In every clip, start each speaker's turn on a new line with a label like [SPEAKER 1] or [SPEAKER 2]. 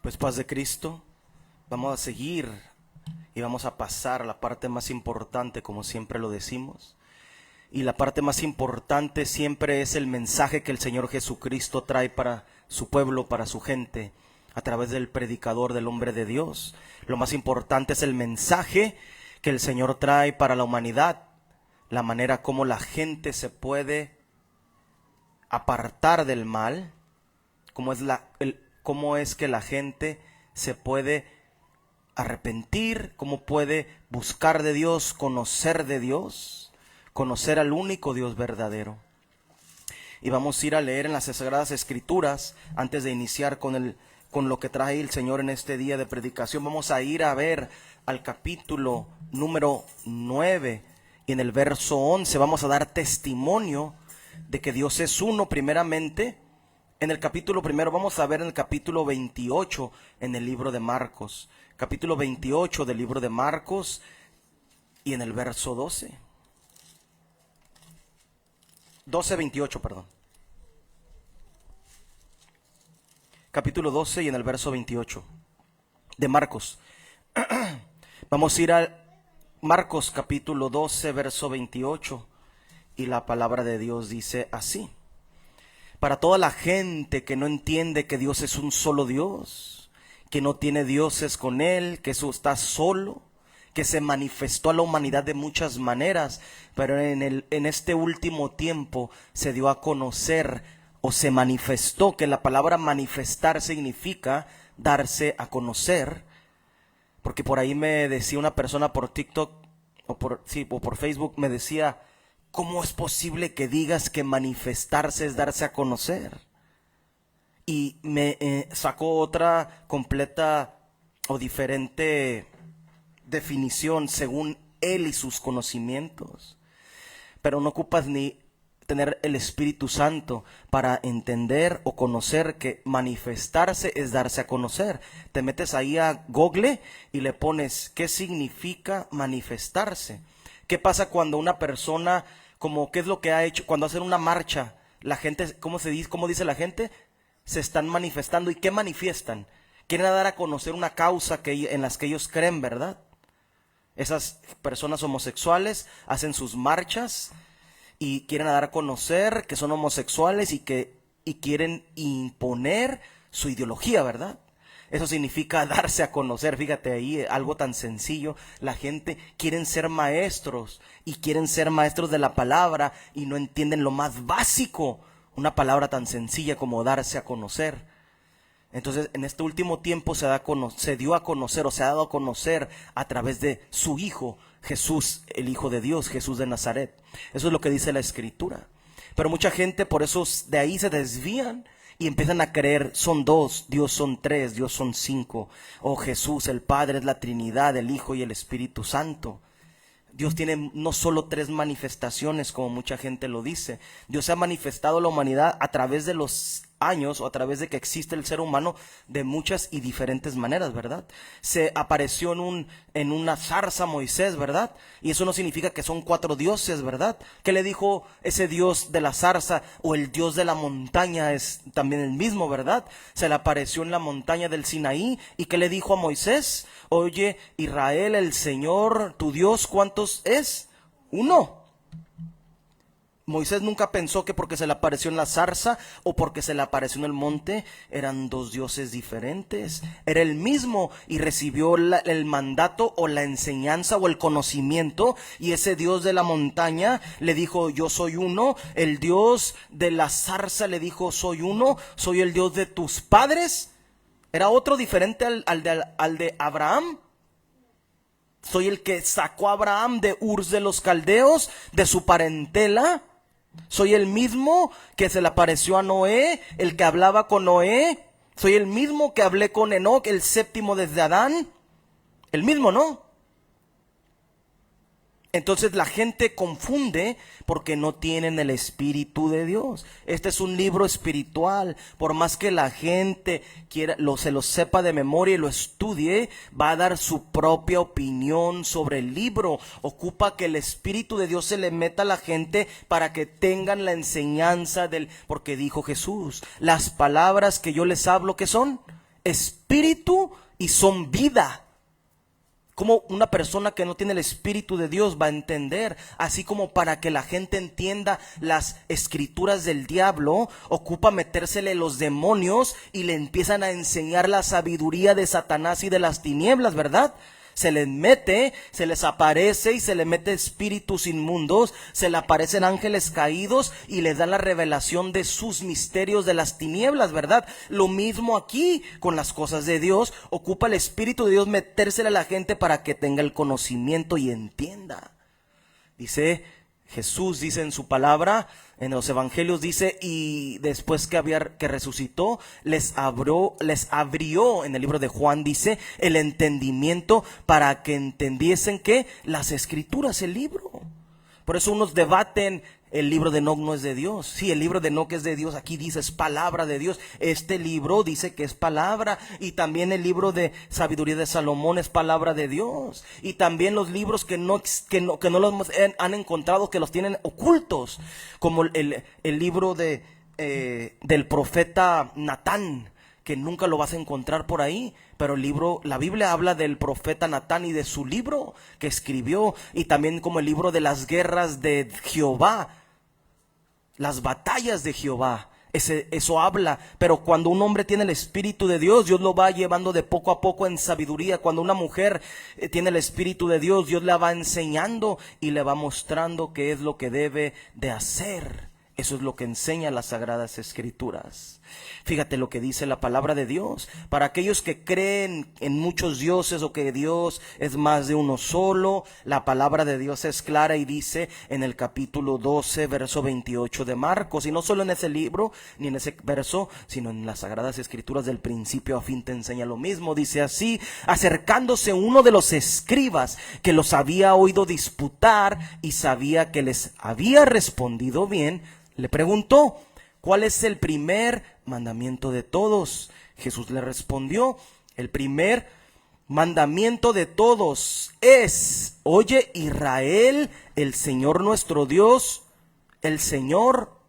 [SPEAKER 1] Pues paz de Cristo, vamos a seguir y vamos a pasar a la parte más importante, como siempre lo decimos. Y la parte más importante siempre es el mensaje que el Señor Jesucristo trae para su pueblo, para su gente, a través del predicador, del hombre de Dios. Lo más importante es el mensaje que el Señor trae para la humanidad, la manera como la gente se puede apartar del mal, cómo es que la gente se puede arrepentir, cómo puede buscar de Dios, conocer de Dios, conocer al único Dios verdadero. Y vamos a ir a leer en las Sagradas Escrituras, antes de iniciar con lo que trae el Señor en este día de predicación. Vamos a ir a ver al capítulo número 9 y en el verso 11 vamos a dar testimonio de que Dios es uno primeramente. En el capítulo primero vamos a ver en el capítulo 28 en el libro de Marcos. Capítulo 28 del libro de Marcos y en el verso 28, perdón. Capítulo 12 y en el verso 28 de Marcos. Vamos a ir a Marcos capítulo 12, verso 28 y la palabra de Dios dice así. Para toda la gente que no entiende que Dios es un solo Dios, que no tiene dioses con Él, que eso está solo, que se manifestó a la humanidad de muchas maneras, pero en este último tiempo se dio a conocer o se manifestó, que la palabra manifestar significa darse a conocer, porque por ahí me decía una persona por TikTok o por Facebook, me decía: ¿cómo es posible que digas que manifestarse es darse a conocer? Y me sacó otra completa o diferente definición según él y sus conocimientos. Pero no ocupas ni tener el Espíritu Santo para entender o conocer que manifestarse es darse a conocer. Te metes ahí a Google y le pones ¿qué significa manifestarse? ¿Qué pasa cuando una persona, como qué es lo que ha hecho cuando hacen una marcha? La gente, ¿cómo dice la gente? Se están manifestando. ¿Y qué manifiestan? Quieren dar a conocer una causa en las que ellos creen, ¿verdad? Esas personas homosexuales hacen sus marchas y quieren dar a conocer que son homosexuales y quieren imponer su ideología, ¿verdad? Eso significa darse a conocer. Fíjate ahí, algo tan sencillo. La gente quieren ser maestros y quieren ser maestros de la palabra y no entienden lo más básico, una palabra tan sencilla como darse a conocer. Entonces, en este último tiempo se dio a conocer o se ha dado a conocer a través de su Hijo, Jesús, el Hijo de Dios, Jesús de Nazaret. Eso es lo que dice la Escritura. Pero mucha gente por eso de ahí se desvían y empiezan a creer, son dos, Dios son tres, Dios son cinco. Oh, Jesús, el Padre es la Trinidad, el Hijo y el Espíritu Santo. Dios tiene no solo tres manifestaciones, como mucha gente lo dice. Dios se ha manifestado a la humanidad a través de los años o a través de que existe el ser humano de muchas y diferentes maneras, ¿verdad? Se apareció en una zarza a Moisés, ¿verdad? Y eso no significa que son cuatro dioses, ¿verdad? ¿Qué le dijo ese Dios de la zarza o el Dios de la montaña? Es también el mismo, ¿verdad? Se le apareció en la montaña del Sinaí. ¿Y qué le dijo a Moisés? Oye, Israel, el Señor, tu Dios, ¿cuántos es? Uno. Moisés nunca pensó que porque se le apareció en la zarza o porque se le apareció en el monte eran dos dioses diferentes. Era el mismo y recibió el mandato o la enseñanza o el conocimiento, y ese Dios de la montaña le dijo: yo soy uno. El Dios de la zarza le dijo: soy uno, soy el Dios de tus padres. Era otro diferente al de Abraham. Soy el que sacó a Abraham de Ur de los Caldeos, de su parentela. Soy el mismo que se le apareció a Noé, el que hablaba con Noé. Soy el mismo que hablé con Enoc, el séptimo desde Adán. El mismo, ¿no? Entonces la gente confunde porque no tienen el Espíritu de Dios. Este es un libro espiritual. Por más que la gente se lo sepa de memoria y lo estudie, va a dar su propia opinión sobre el libro. Ocupa que el Espíritu de Dios se le meta a la gente para que tengan la enseñanza porque dijo Jesús: las palabras que yo les hablo, ¿qué son? espíritu y son vida. Como una persona que no tiene el Espíritu de Dios va a entender, así como para que la gente entienda las escrituras del diablo, ocupa metérsele los demonios y le empiezan a enseñar la sabiduría de Satanás y de las tinieblas, ¿verdad? Se les mete, se les aparece y se le mete espíritus inmundos, se le aparecen ángeles caídos y les dan la revelación de sus misterios de las tinieblas, ¿verdad? Lo mismo aquí con las cosas de Dios, ocupa el Espíritu de Dios metérsele a la gente para que tenga el conocimiento y entienda. Jesús dice en su palabra, en los evangelios dice, y después que resucitó, les abrió, en el libro de Juan dice, el entendimiento para que entendiesen que las escrituras, el libro. Por eso unos debaten, el libro de Enoc no es de Dios. Sí, el libro de Enoc es de Dios. Aquí dice es palabra de Dios. Este libro dice que es palabra. Y también el libro de sabiduría de Salomón es palabra de Dios. Y también los libros que no los han encontrado, que los tienen ocultos. Como el libro del profeta Natán, que nunca lo vas a encontrar por ahí, pero la Biblia habla del profeta Natán y de su libro que escribió, y también como el libro de las guerras de Jehová, las batallas de Jehová. Eso habla, pero cuando un hombre tiene el Espíritu de Dios, Dios lo va llevando de poco a poco en sabiduría. Cuando una mujer tiene el Espíritu de Dios, Dios la va enseñando y le va mostrando qué es lo que debe de hacer. Eso es lo que enseña las Sagradas Escrituras. Fíjate lo que dice la palabra de Dios. Para aquellos que creen en muchos dioses o que Dios es más de uno solo, la palabra de Dios es clara y dice en el capítulo 12, verso 28 de Marcos. Y no solo en ese libro, ni en ese verso, sino en las Sagradas Escrituras del principio a fin te enseña lo mismo. Dice así: acercándose uno de los escribas que los había oído disputar y sabía que les había respondido bien, le preguntó: ¿cuál es el primer mandamiento de todos? Jesús le respondió: el primer mandamiento de todos es: oye Israel, el Señor nuestro Dios, el Señor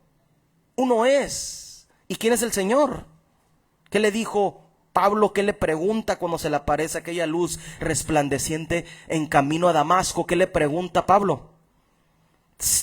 [SPEAKER 1] uno es. ¿Y quién es el Señor? ¿Qué le dijo Pablo? ¿Qué le pregunta cuando se le aparece aquella luz resplandeciente en camino a Damasco? ¿Qué le pregunta Pablo?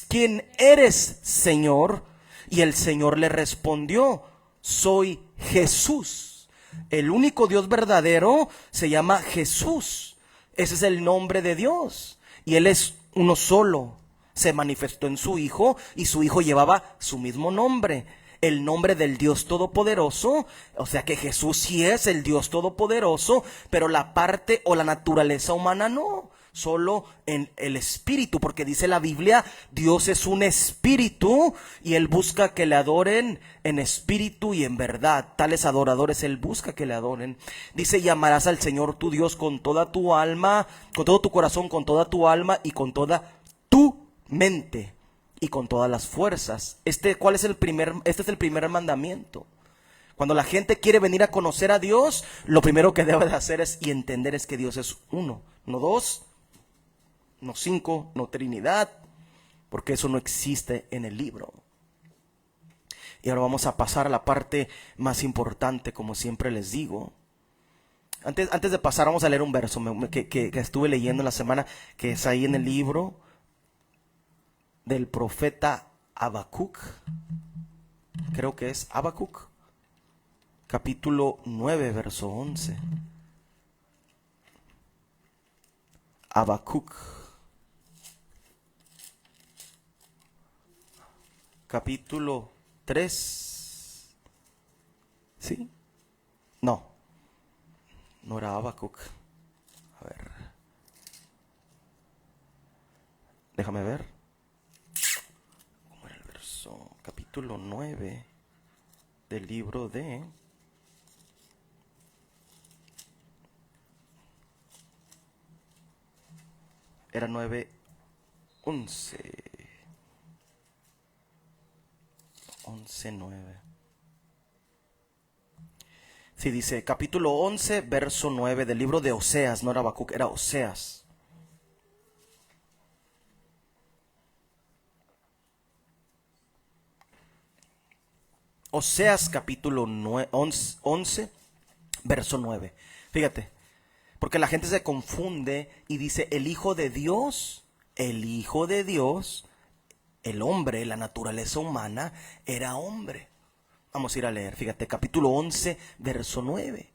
[SPEAKER 1] ¿Quién eres, Señor? Y el Señor le respondió: soy Jesús. El único Dios verdadero se llama Jesús. Ese es el nombre de Dios. Y Él es uno solo. Se manifestó en su Hijo y su Hijo llevaba su mismo nombre. El nombre del Dios Todopoderoso. O sea que Jesús sí es el Dios Todopoderoso, pero la parte o la naturaleza humana no. Solo en el espíritu, porque dice la Biblia, Dios es un espíritu y Él busca que le adoren en espíritu y en verdad. Tales adoradores Él busca que le adoren. Dice: y amarás al Señor tu Dios con toda tu alma, con todo tu corazón, con toda tu alma y con toda tu mente y con todas las fuerzas. Este es el primer mandamiento. Cuando la gente quiere venir a conocer a Dios, lo primero que debe de hacer es y entender es que Dios es uno, no dos, no cinco, no Trinidad, porque eso no existe en el libro. Y ahora vamos a pasar a la parte más importante, como siempre les digo. Antes de pasar, vamos a leer un verso que estuve leyendo en la semana, que es ahí en el libro del profeta Habacuc. Creo que es Habacuc, capítulo 9, verso 11. Habacuc, capítulo 3. ¿Sí? No era Habacuc. A ver. Déjame ver. ¿Cómo era el verso? Capítulo 9 del libro de... Era 9, 11. 11, 9. Sí, dice capítulo 11, verso 9 del libro de Oseas. No era Habacuc, era Oseas. Oseas capítulo 11, verso 9. Fíjate, porque la gente se confunde y dice el Hijo de Dios, el Hijo de Dios, el hombre, la naturaleza humana, era hombre. Vamos a ir a leer, fíjate, capítulo 11, verso 9.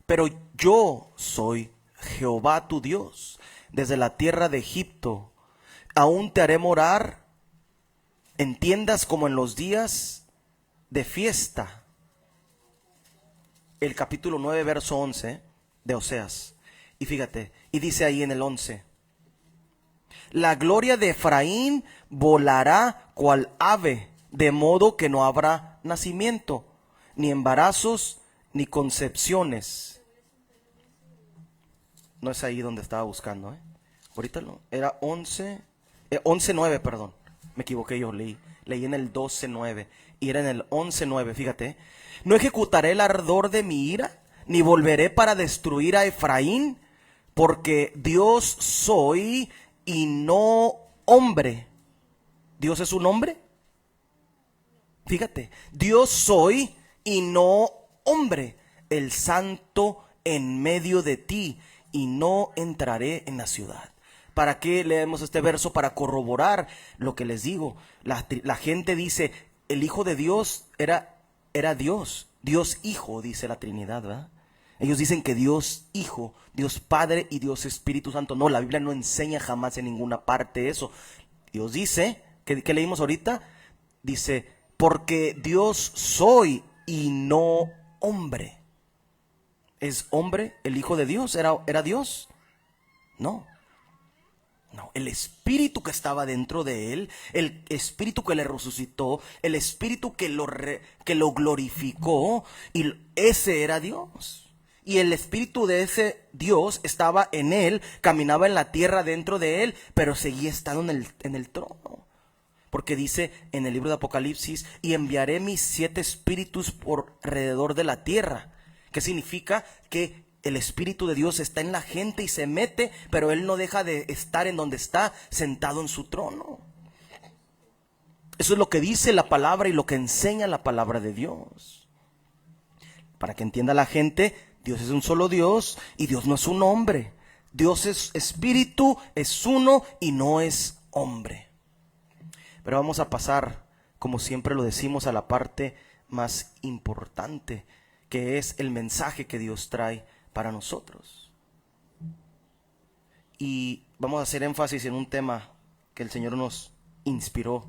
[SPEAKER 1] Pero yo soy Jehová tu Dios, desde la tierra de Egipto. Aún te haré morar en tiendas como en los días de fiesta. El capítulo 9, verso 11 de Oseas. Y fíjate, y dice ahí en el 11. La gloria de Efraín volará cual ave, de modo que no habrá nacimiento, ni embarazos, ni concepciones. No es ahí donde estaba buscando, Ahorita no. Era 11:9, perdón. Me equivoqué, yo leí en el 12:9 y era en el 11:9, fíjate. No ejecutaré el ardor de mi ira, ni volveré para destruir a Efraín, porque Dios soy y no hombre. ¿Dios es un hombre? Fíjate, Dios soy y no hombre, el santo en medio de ti, y no entraré en la ciudad. ¿Para qué leemos este verso? Para corroborar lo que les digo. La gente dice, el Hijo de Dios era Dios, Dios Hijo, dice la Trinidad, ¿verdad? Ellos dicen que Dios Hijo, Dios Padre y Dios Espíritu Santo. No, la Biblia no enseña jamás en ninguna parte eso. Dios dice, ¿qué leímos ahorita? Dice, porque Dios soy y no hombre. ¿Es hombre el Hijo de Dios? ¿Era Dios? No. No, el espíritu que estaba dentro de él, el espíritu que le resucitó, el espíritu que lo glorificó, y ese era Dios. Y el espíritu de ese Dios estaba en él, caminaba en la tierra dentro de él, pero seguía estando en el trono. Porque dice en el libro de Apocalipsis, y enviaré mis 7 espíritus por alrededor de la tierra. ¿Qué significa? Que el Espíritu de Dios está en la gente y se mete, pero Él no deja de estar en donde está, sentado en su trono. Eso es lo que dice la palabra y lo que enseña la palabra de Dios. Para que entienda la gente, Dios es un solo Dios y Dios no es un hombre. Dios es espíritu, es uno y no es hombre. Pero vamos a pasar, como siempre lo decimos, a la parte más importante, que es el mensaje que Dios trae para nosotros. Y vamos a hacer énfasis en un tema que el Señor nos inspiró,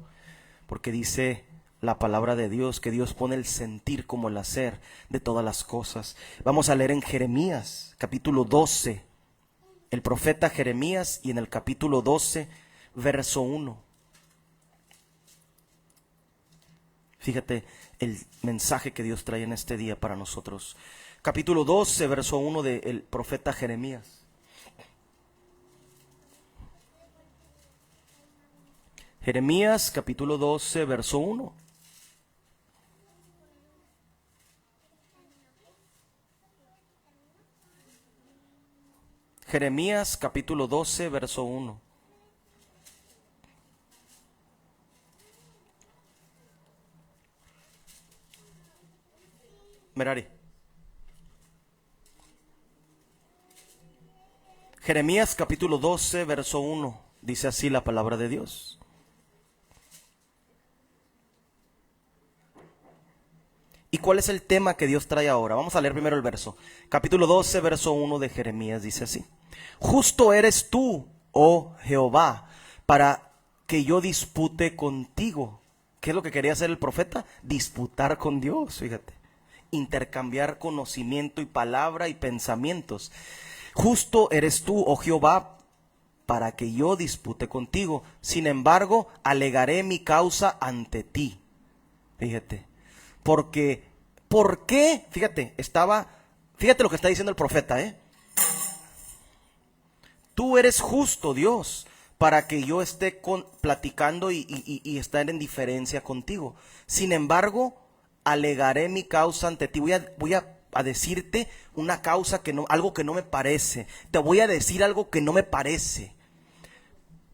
[SPEAKER 1] porque dice la palabra de Dios que Dios pone el sentir como el hacer de todas las cosas. Vamos a leer en Jeremías capítulo 12, el profeta Jeremías, y en el capítulo 12 verso 1. Fíjate el mensaje que Dios trae en este día para nosotros. Capítulo 12, verso 1 del profeta Jeremías. Jeremías, capítulo 12, verso 1. Jeremías, capítulo 12, verso 1. Merari. Jeremías capítulo 12, verso 1, dice así la palabra de Dios. ¿Y cuál es el tema que Dios trae ahora? Vamos a leer primero el verso. Capítulo 12, verso 1 de Jeremías dice así. Justo eres tú, oh Jehová, para que yo dispute contigo. ¿Qué es lo que quería hacer el profeta? Disputar con Dios, fíjate. Intercambiar conocimiento y palabra y pensamientos. Justo eres tú, oh Jehová, para que yo dispute contigo. Sin embargo, alegaré mi causa ante ti. Fíjate. Porque, ¿por qué? Fíjate lo que está diciendo el profeta, Tú eres justo, Dios, para que yo esté platicando y estar en diferencia contigo. Sin embargo, alegaré mi causa ante ti. Voy a decirte una causa algo que no me parece. Te voy a decir algo que no me parece.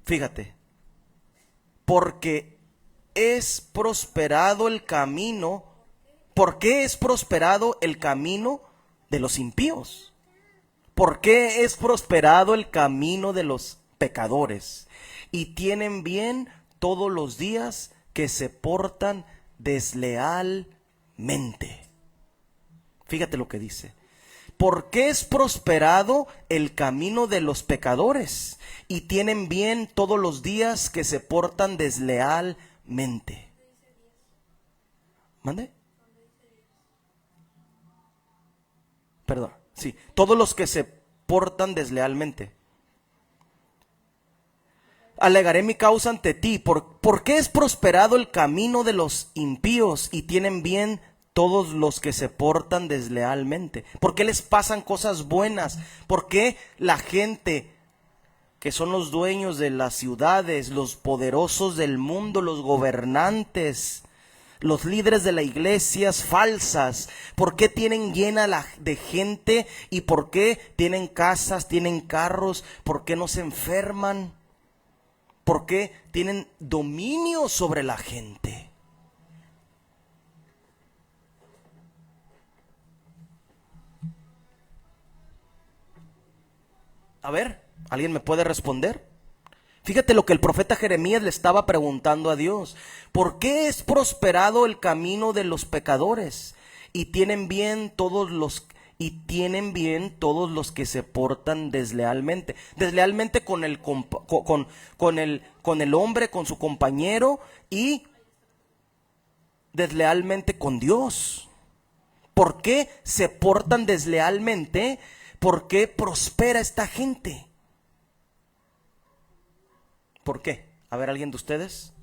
[SPEAKER 1] Fíjate, porque es prosperado el camino ¿Por qué es prosperado el camino de los impíos? ¿Por qué es prosperado el camino de los pecadores? Y tienen bien todos los días que se portan deslealmente. Fíjate lo que dice. ¿Por qué es prosperado el camino de los pecadores? Y tienen bien todos los días que se portan deslealmente. ¿Mande? Perdón, sí, todos los que se portan deslealmente. Alegaré mi causa ante ti. ¿Por qué es prosperado el camino de los impíos y tienen bien todos los que se portan deslealmente? ¿Por qué les pasan cosas buenas? ¿Por qué la gente que son los dueños de las ciudades, los poderosos del mundo, los gobernantes, los líderes de las iglesias falsas, por qué tienen llena de gente y por qué tienen casas, tienen carros, por qué no se enferman, por qué tienen dominio sobre la gente? A ver, ¿alguien me puede responder? Fíjate lo que el profeta Jeremías le estaba preguntando a Dios. ¿Por qué es prosperado el camino de los pecadores? Y tienen bien todos los que se portan deslealmente. Deslealmente con el hombre, con su compañero, y deslealmente con Dios. ¿Por qué se portan deslealmente? ¿Por qué prospera esta gente? ¿Por qué? A ver, ¿alguien de ustedes?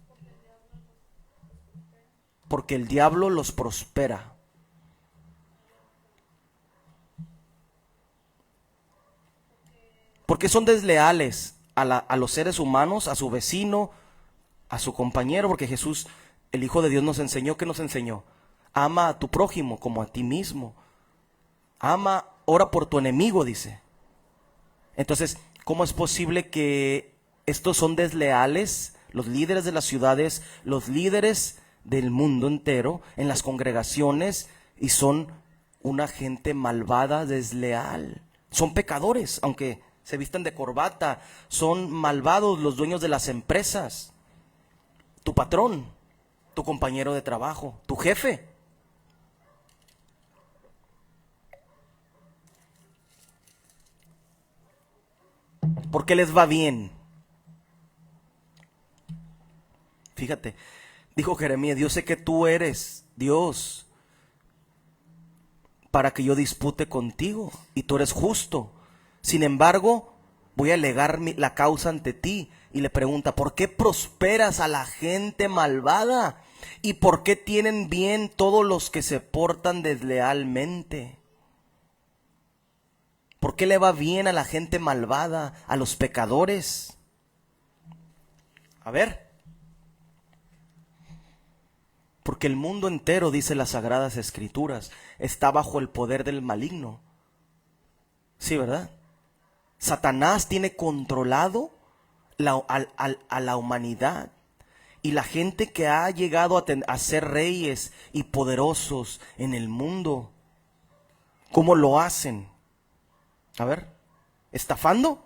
[SPEAKER 1] Porque el diablo los prospera. Porque son desleales a los seres humanos, a su vecino, a su compañero. Porque Jesús, el Hijo de Dios, nos enseñó. ¿Qué nos enseñó? Ama a tu prójimo como a ti mismo. Ora por tu enemigo, dice. Entonces, ¿cómo es posible que estos son desleales? Los líderes de las ciudades, los líderes del mundo entero, en las congregaciones, y son una gente malvada, desleal. Son pecadores, aunque se vistan de corbata. Son malvados los dueños de las empresas. Tu patrón, tu compañero de trabajo, tu jefe. ¿Por qué les va bien? Fíjate, dijo Jeremías, yo sé que tú eres Dios para que yo dispute contigo y tú eres justo. Sin embargo, voy a alegar la causa ante ti. Y le pregunta, ¿por qué prosperas a la gente malvada? ¿Y por qué tienen bien todos los que se portan deslealmente? ¿Por qué le va bien a la gente malvada, a los pecadores? A ver. Porque el mundo entero, dice las Sagradas Escrituras, está bajo el poder del maligno. Sí, ¿verdad? Satanás tiene controlado a la humanidad. Y la gente que ha llegado a ser reyes y poderosos en el mundo, ¿cómo lo hacen? A ver, estafando,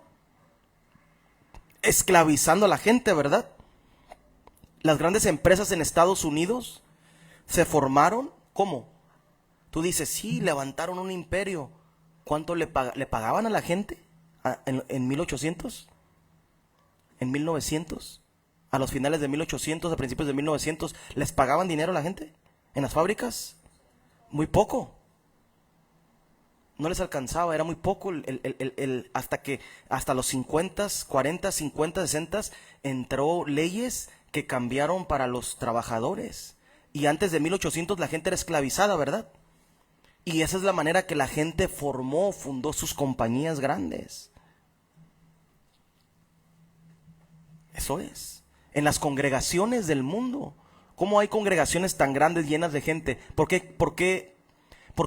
[SPEAKER 1] esclavizando a la gente, ¿verdad? Las grandes empresas en Estados Unidos se formaron, ¿cómo? Tú dices, sí, levantaron un imperio. ¿Cuánto le pagaban a la gente en 1800? ¿En 1900? ¿A los finales de 1800, a principios de 1900, les pagaban dinero a la gente en las fábricas? Muy poco. No les alcanzaba, era muy poco, hasta los 50, 40, 50, 60 entró leyes que cambiaron para los trabajadores. Y antes de 1800 la gente era esclavizada, ¿verdad? Y esa es la manera que la gente fundó sus compañías grandes. Eso es. En las congregaciones del mundo, ¿cómo hay congregaciones tan grandes llenas de gente? ¿Por qué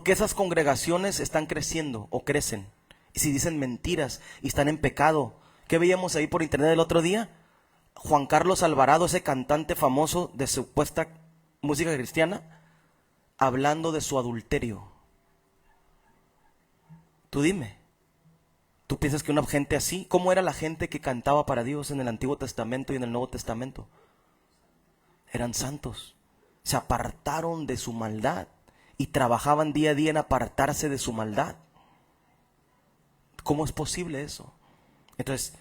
[SPEAKER 1] esas congregaciones están creciendo o crecen? Y si dicen mentiras y están en pecado. ¿Qué veíamos ahí por internet el otro día? Juan Carlos Alvarado, ese cantante famoso de supuesta música cristiana, hablando de su adulterio. Tú dime, ¿tú piensas que una gente así, cómo era la gente que cantaba para Dios en el Antiguo Testamento y en el Nuevo Testamento? Eran santos, se apartaron de su maldad y trabajaban día a día en apartarse de su maldad. ¿Cómo es posible eso? Entonces,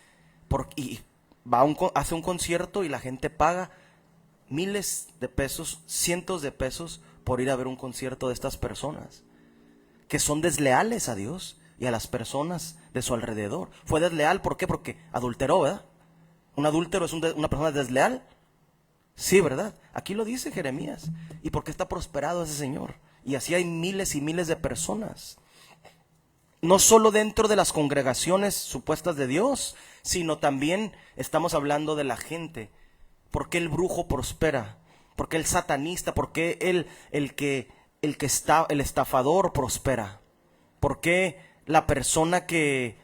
[SPEAKER 1] hace un concierto y la gente paga miles de pesos, cientos de pesos por ir a ver un concierto de estas personas que son desleales a Dios y a las personas de su alrededor. Fue desleal, ¿por qué? Porque adulteró, ¿verdad? ¿Un adúltero es una persona desleal? Sí, ¿verdad? Aquí lo dice Jeremías. ¿Y por qué está prosperado ese señor? Y así hay miles y miles de personas. No solo dentro de las congregaciones supuestas de Dios, sino también estamos hablando de la gente. ¿Por qué el brujo prospera? ¿Por qué el satanista? ¿Por qué el estafador prospera? ¿Por qué la persona que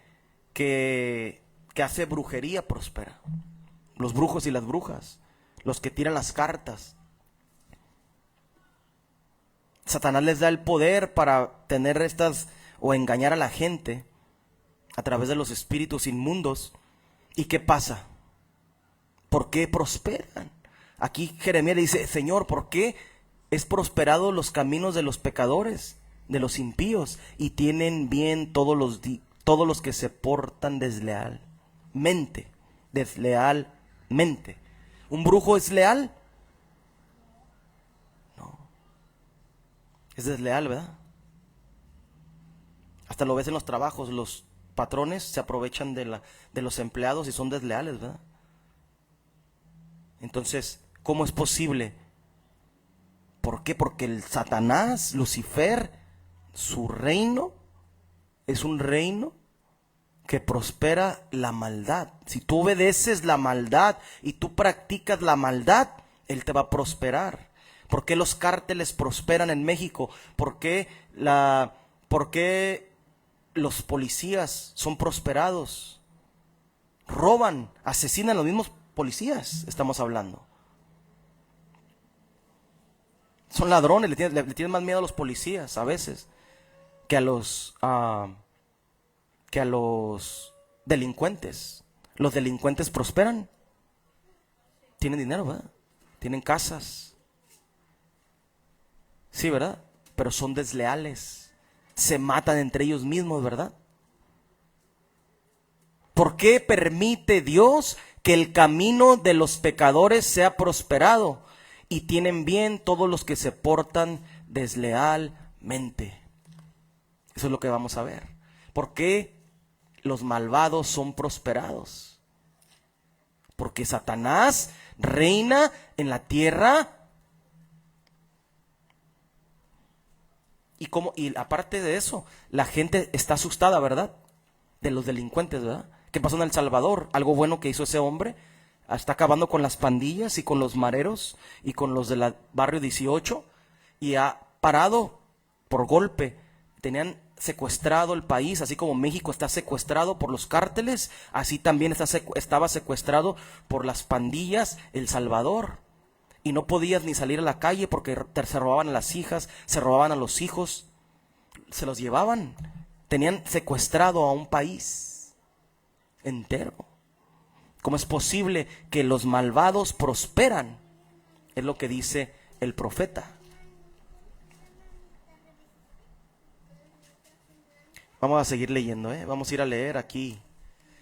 [SPEAKER 1] hace brujería prospera? Los brujos y las brujas, los que tiran las cartas. Satanás les da el poder para tener o engañar a la gente a través de los espíritus inmundos. ¿Y qué pasa? ¿Por qué prosperan? Aquí Jeremías le dice, Señor, ¿por qué es prosperado los caminos de los pecadores, de los impíos, y tienen bien todos los que se portan deslealmente? Deslealmente. ¿Un brujo es leal? No. Es desleal, ¿verdad? Hasta lo ves en los trabajos, los patrones se aprovechan de los empleados y son desleales, ¿verdad? Entonces, ¿cómo es posible? ¿Por qué? Porque el Satanás, Lucifer, su reino es un reino que prospera la maldad. Si tú obedeces la maldad y tú practicas la maldad, él te va a prosperar. ¿Por qué los cárteles prosperan en México? ¿Por qué los policías son prosperados? Roban, asesinan a los mismos policías, estamos hablando. Son ladrones, le tienen más miedo a los policías a veces que a los delincuentes. Los delincuentes prosperan, tienen dinero, ¿verdad? Tienen casas. Sí, ¿verdad? Pero son desleales, se matan entre ellos mismos, ¿verdad? ¿Por qué permite Dios que el camino de los pecadores sea prosperado y tienen bien todos los que se portan deslealmente? Eso es lo que vamos a ver. ¿Por qué los malvados son prosperados? Porque Satanás reina en la tierra. Y aparte de eso, la gente está asustada, ¿verdad? De los delincuentes, ¿verdad? ¿Qué pasó en El Salvador? Algo bueno que hizo ese hombre. Está acabando con las pandillas y con los mareros y con los del barrio 18. Y ha parado por golpe. Tenían secuestrado el país, así como México está secuestrado por los cárteles, así también estaba secuestrado por las pandillas El Salvador. Y no podías ni salir a la calle porque se robaban a las hijas, se robaban a los hijos, se los llevaban. Tenían secuestrado a un país entero. ¿Cómo es posible que los malvados prosperan? Es lo que dice el profeta. Vamos a seguir leyendo, vamos a ir a leer aquí.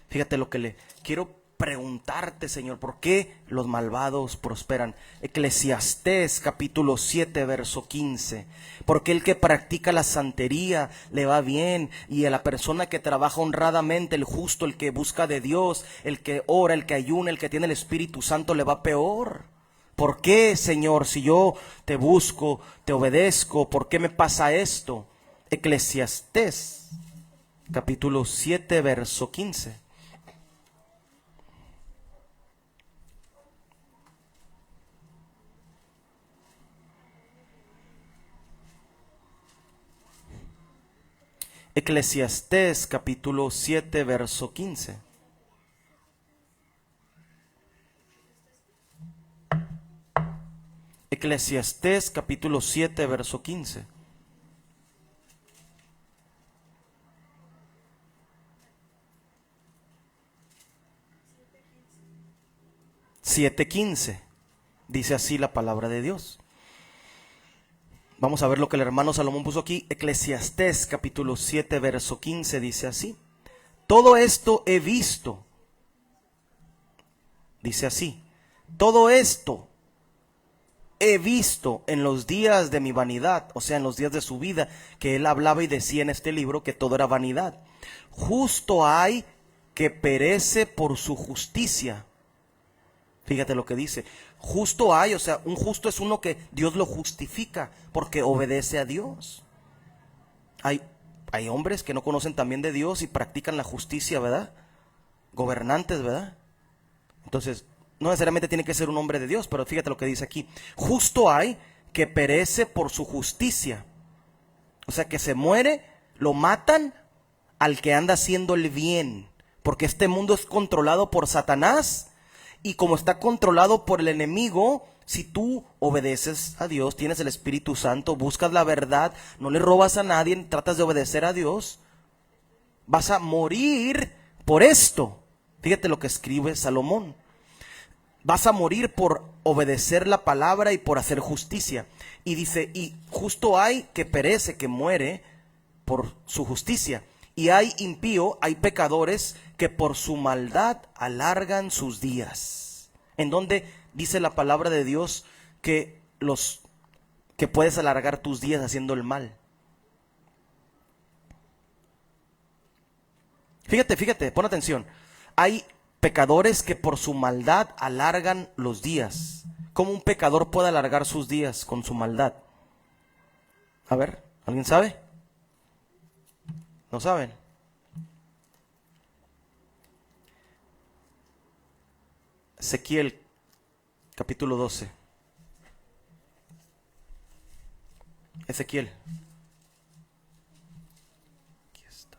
[SPEAKER 1] Fíjate lo que quiero preguntarte, Señor, ¿por qué los malvados prosperan? Eclesiastés capítulo 7, verso 15. Porque el que practica la santería le va bien, y a la persona que trabaja honradamente, el justo, el que busca de Dios, el que ora, el que ayuna, el que tiene el Espíritu Santo, le va peor. ¿Por qué, Señor, si yo te busco, te obedezco, por qué me pasa esto? Eclesiastés capítulo 7, verso 15. Eclesiastés capítulo 7, verso 15. Eclesiastés capítulo 7, verso 15. 7:15. Dice así la palabra de Dios. Vamos a ver lo que el hermano Salomón puso aquí. Eclesiastés capítulo 7, verso 15 dice así. Todo esto he visto. Dice así. Todo esto he visto en los días de mi vanidad, o sea, en los días de su vida, que él hablaba y decía en este libro que todo era vanidad. Justo hay que perece por su justicia. Fíjate lo que dice. Justo hay, o sea, un justo es uno que Dios lo justifica porque obedece a Dios. Hay hombres que no conocen también de Dios y practican la justicia, ¿verdad? Gobernantes, ¿verdad? Entonces, no necesariamente tiene que ser un hombre de Dios, pero fíjate lo que dice aquí. Justo hay que perece por su justicia. O sea, que se muere, lo matan al que anda haciendo el bien. Porque este mundo es controlado por Satanás. Y como está controlado por el enemigo, si tú obedeces a Dios, tienes el Espíritu Santo, buscas la verdad, no le robas a nadie, tratas de obedecer a Dios, vas a morir por esto. Fíjate lo que escribe Salomón. Vas a morir por obedecer la palabra y por hacer justicia. Y dice, y justo hay que perece, que muere por su justicia. Y hay impío, hay pecadores que por su maldad alargan sus días. En donde dice la palabra de Dios que puedes alargar tus días haciendo el mal. Fíjate, pon atención. Hay pecadores que por su maldad alargan los días. ¿Cómo un pecador puede alargar sus días con su maldad? A ver, ¿alguien sabe? ¿No saben? Ezequiel, capítulo 12. Ezequiel. Aquí está.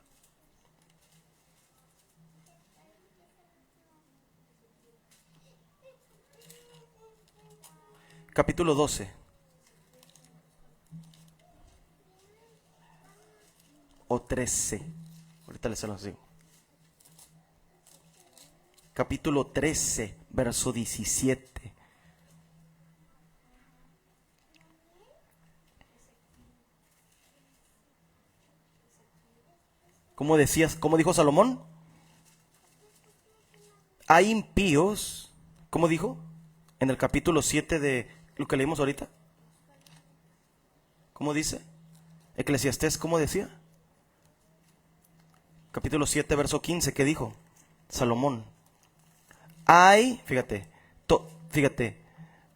[SPEAKER 1] Capítulo 12. O 13. Ahorita les lo digo. Capítulo 13, verso 17. ¿Cómo decías? ¿Cómo dijo Salomón? Hay impíos. ¿Cómo dijo? En el capítulo 7 de lo que leímos ahorita. ¿Cómo dice? Eclesiastés, ¿cómo decía? Capítulo 7, verso 15, ¿qué dijo? Salomón. Fíjate,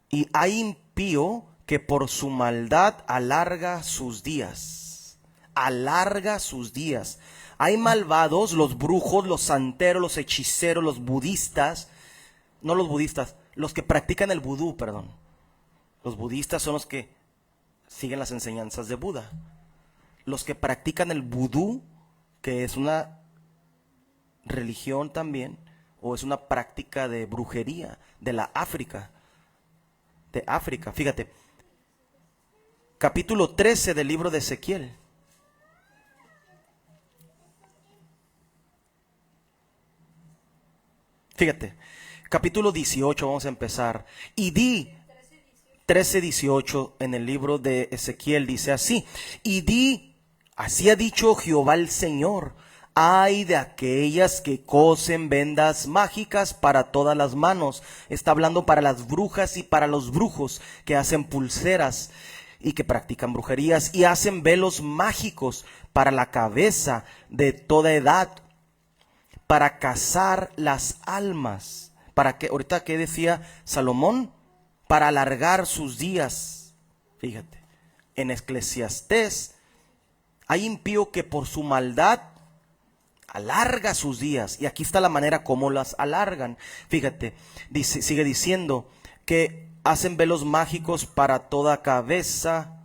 [SPEAKER 1] y hay impío que por su maldad alarga sus días. Alarga sus días. Hay malvados, los brujos, los santeros, los hechiceros, los budistas. No los budistas, los que practican el vudú, perdón. Los budistas son los que siguen las enseñanzas de Buda. Los que practican el vudú, que es una religión también, o es una práctica de brujería de la África. De África, fíjate. Capítulo 13 del libro de Ezequiel. Fíjate, capítulo 18, vamos a empezar. Y di, 13:18 en el libro de Ezequiel dice así. Y di, así ha dicho Jehová el Señor. Ay de aquellas que cosen vendas mágicas para todas las manos. Está hablando para las brujas y para los brujos que hacen pulseras y que practican brujerías y hacen velos mágicos para la cabeza de toda edad, para cazar las almas. ¿Para qué? Ahorita, ¿qué decía Salomón? Para alargar sus días. Fíjate, en Eclesiastés hay impío que por su maldad alarga sus días. Y aquí está la manera como las alargan. Fíjate, sigue diciendo que hacen velos mágicos para toda cabeza,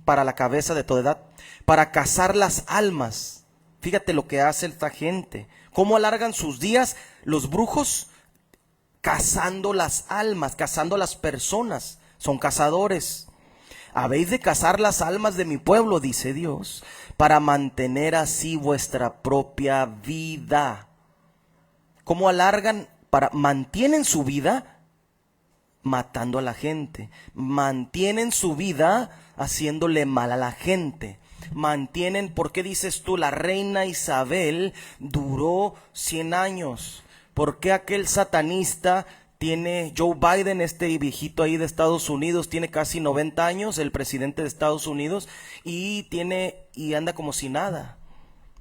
[SPEAKER 1] para la cabeza de toda edad, para cazar las almas. Fíjate lo que hace esta gente. Cómo alargan sus días los brujos, cazando las almas, cazando las personas. son cazadores. Habéis de cazar las almas de mi pueblo, dice Dios, para mantener así vuestra propia vida. ¿Cómo alargan? Mantienen su vida matando a la gente. Mantienen su vida haciéndole mal a la gente. Mantienen, ¿por qué dices tú? La reina Isabel duró 100 años. ¿Por qué aquel satanista tiene, Joe Biden, este viejito ahí de Estados Unidos, tiene casi 90 años, el presidente de Estados Unidos, y anda como si nada?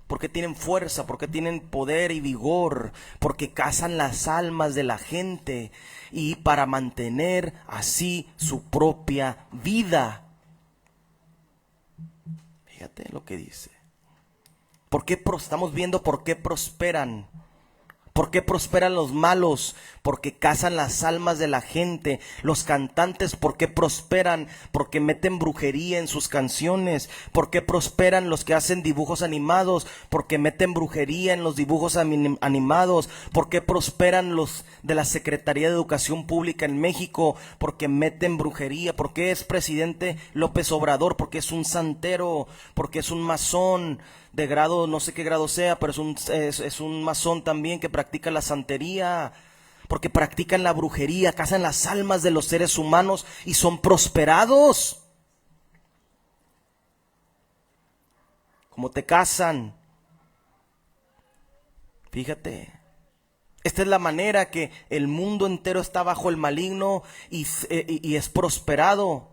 [SPEAKER 1] Porque tienen fuerza, porque tienen poder y vigor, porque cazan las almas de la gente y para mantener así su propia vida. Fíjate lo que dice. Estamos viendo por qué prosperan? ¿Por qué prosperan los malos? Porque cazan las almas de la gente. Los cantantes, ¿por qué prosperan? Porque meten brujería en sus canciones. ¿Por qué prosperan los que hacen dibujos animados? Porque meten brujería en los dibujos animados. ¿Por qué prosperan los de la Secretaría de Educación Pública en México? Porque meten brujería. ¿Por qué es presidente López Obrador? Porque es un santero, porque es un masón de grado, no sé qué grado sea, pero es un masón también que practica la santería, porque practican la brujería, cazan las almas de los seres humanos y son prosperados. ¿Cómo te cazan? Fíjate, esta es la manera que el mundo entero está bajo el maligno y es prosperado.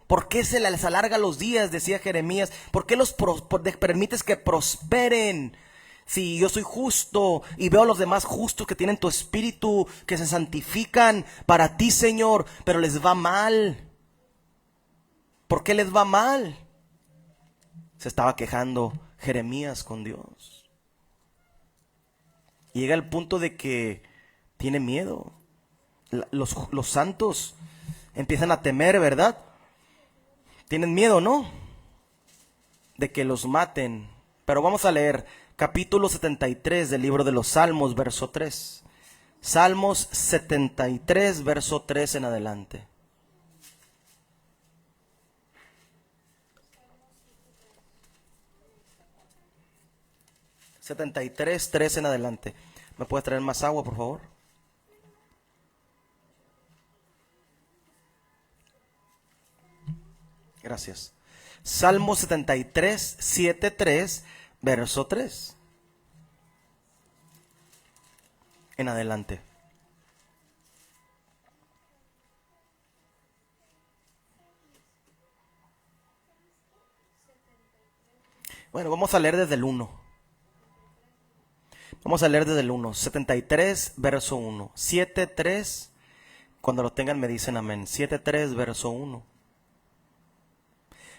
[SPEAKER 1] ¿Por qué se les alarga los días? Decía Jeremías. ¿Por qué permites que prosperen? Si yo soy justo y veo a los demás justos que tienen tu espíritu, que se santifican para ti, Señor, pero les va mal. ¿Por qué les va mal? Se estaba quejando Jeremías con Dios. Y llega el punto de que tiene miedo. Los santos empiezan a temer, ¿verdad? Tienen miedo, ¿no? De que los maten. Pero vamos a leer capítulo 73 del libro de los Salmos, verso 3. Salmos 73, verso 3 en adelante. (73, 3 en adelante). ¿Me puedes traer más agua, por favor? Gracias. Salmo 73, 7, 3, verso 3. En adelante. Bueno, vamos a leer desde el 1. Vamos a leer desde el 1. 73, verso 1. 7, 3. Cuando lo tengan me dicen amén. 7, 3, verso 1.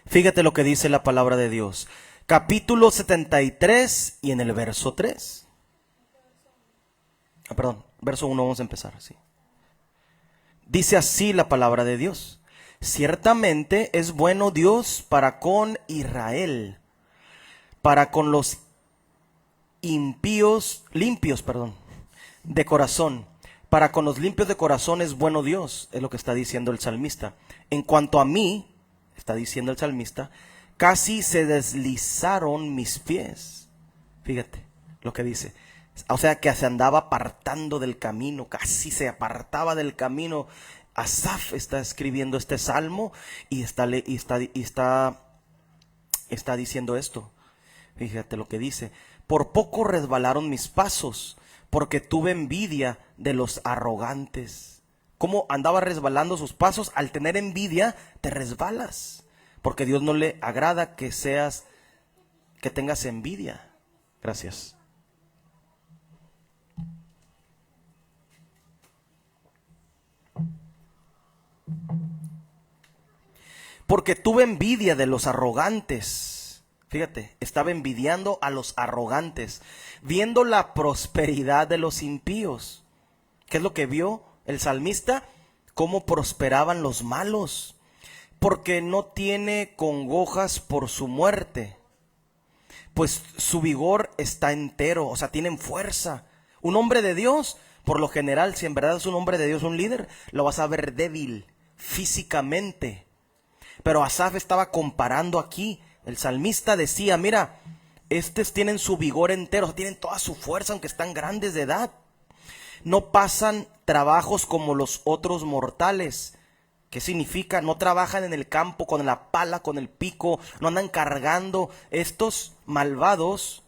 [SPEAKER 1] Fíjate lo que dice la palabra de Dios. Capítulo 73 y en el verso 3. Perdón, verso 1 vamos a empezar así. Dice así la palabra de Dios. Ciertamente es bueno Dios para con Israel, para con los limpios, de corazón. Para con los limpios de corazón es bueno Dios, es lo que está diciendo el salmista. En cuanto a mí, está diciendo el salmista, casi se deslizaron mis pies. Fíjate lo que dice. O sea que se andaba apartando del camino, casi se apartaba del camino. Asaf está escribiendo este salmo y está diciendo esto. Fíjate lo que dice. Por poco resbalaron mis pasos, porque tuve envidia de los arrogantes. ¿Cómo andaba resbalando sus pasos? Al tener envidia, te resbalas. Porque Dios no le agrada que tengas envidia. Gracias. Porque tuve envidia de los arrogantes. Fíjate, estaba envidiando a los arrogantes, viendo la prosperidad de los impíos. ¿Qué es lo que vio el salmista? Cómo prosperaban los malos. Porque no tiene congojas por su muerte, pues su vigor está entero, o sea, tienen fuerza. Un hombre de Dios, por lo general, si en verdad es un hombre de Dios, un líder, lo vas a ver débil, físicamente. Pero Asaf estaba comparando aquí. El salmista decía, mira, estos tienen su vigor entero, tienen toda su fuerza, aunque están grandes de edad. No pasan trabajos como los otros mortales. ¿Qué significa? No trabajan en el campo con la pala, con el pico, no andan cargando. Estos malvados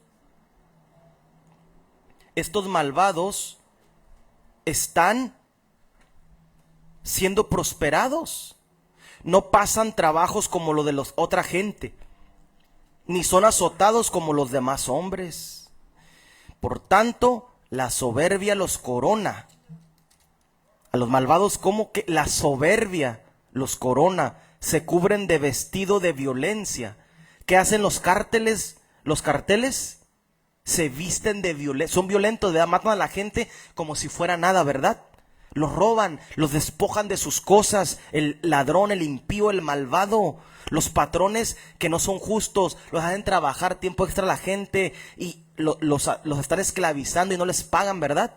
[SPEAKER 1] están siendo prosperados. No pasan trabajos como lo de los otra gente, ni son azotados como los demás hombres. Por tanto, la soberbia los corona. A los malvados, como que la soberbia los corona, se cubren de vestido de violencia. ¿Qué hacen los cárteles? Los carteles se visten de violencia, son violentos, ¿verdad? Matan a la gente como si fuera nada, ¿verdad? Los roban, los despojan de sus cosas, el ladrón, el impío, el malvado, los patrones que no son justos, los hacen trabajar tiempo extra a la gente y los están esclavizando y no les pagan, ¿verdad?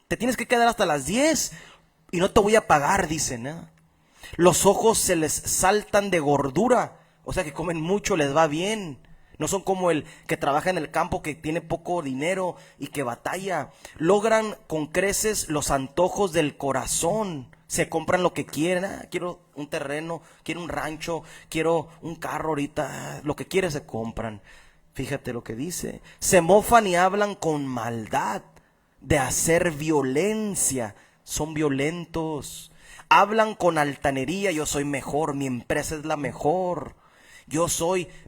[SPEAKER 1] Te tienes que quedar hasta las 10 y no te voy a pagar, dicen, ¿eh? Los ojos se les saltan de gordura, o sea que comen mucho, les va bien. No son como el que trabaja en el campo, que tiene poco dinero y que batalla. Logran con creces los antojos del corazón. Se compran lo que quieren. Ah, quiero un terreno, quiero un rancho, quiero un carro ahorita. Lo que quieren se compran. Fíjate lo que dice. Se mofan y hablan con maldad de hacer violencia. Son violentos. Hablan con altanería. Yo soy mejor, mi empresa es la mejor.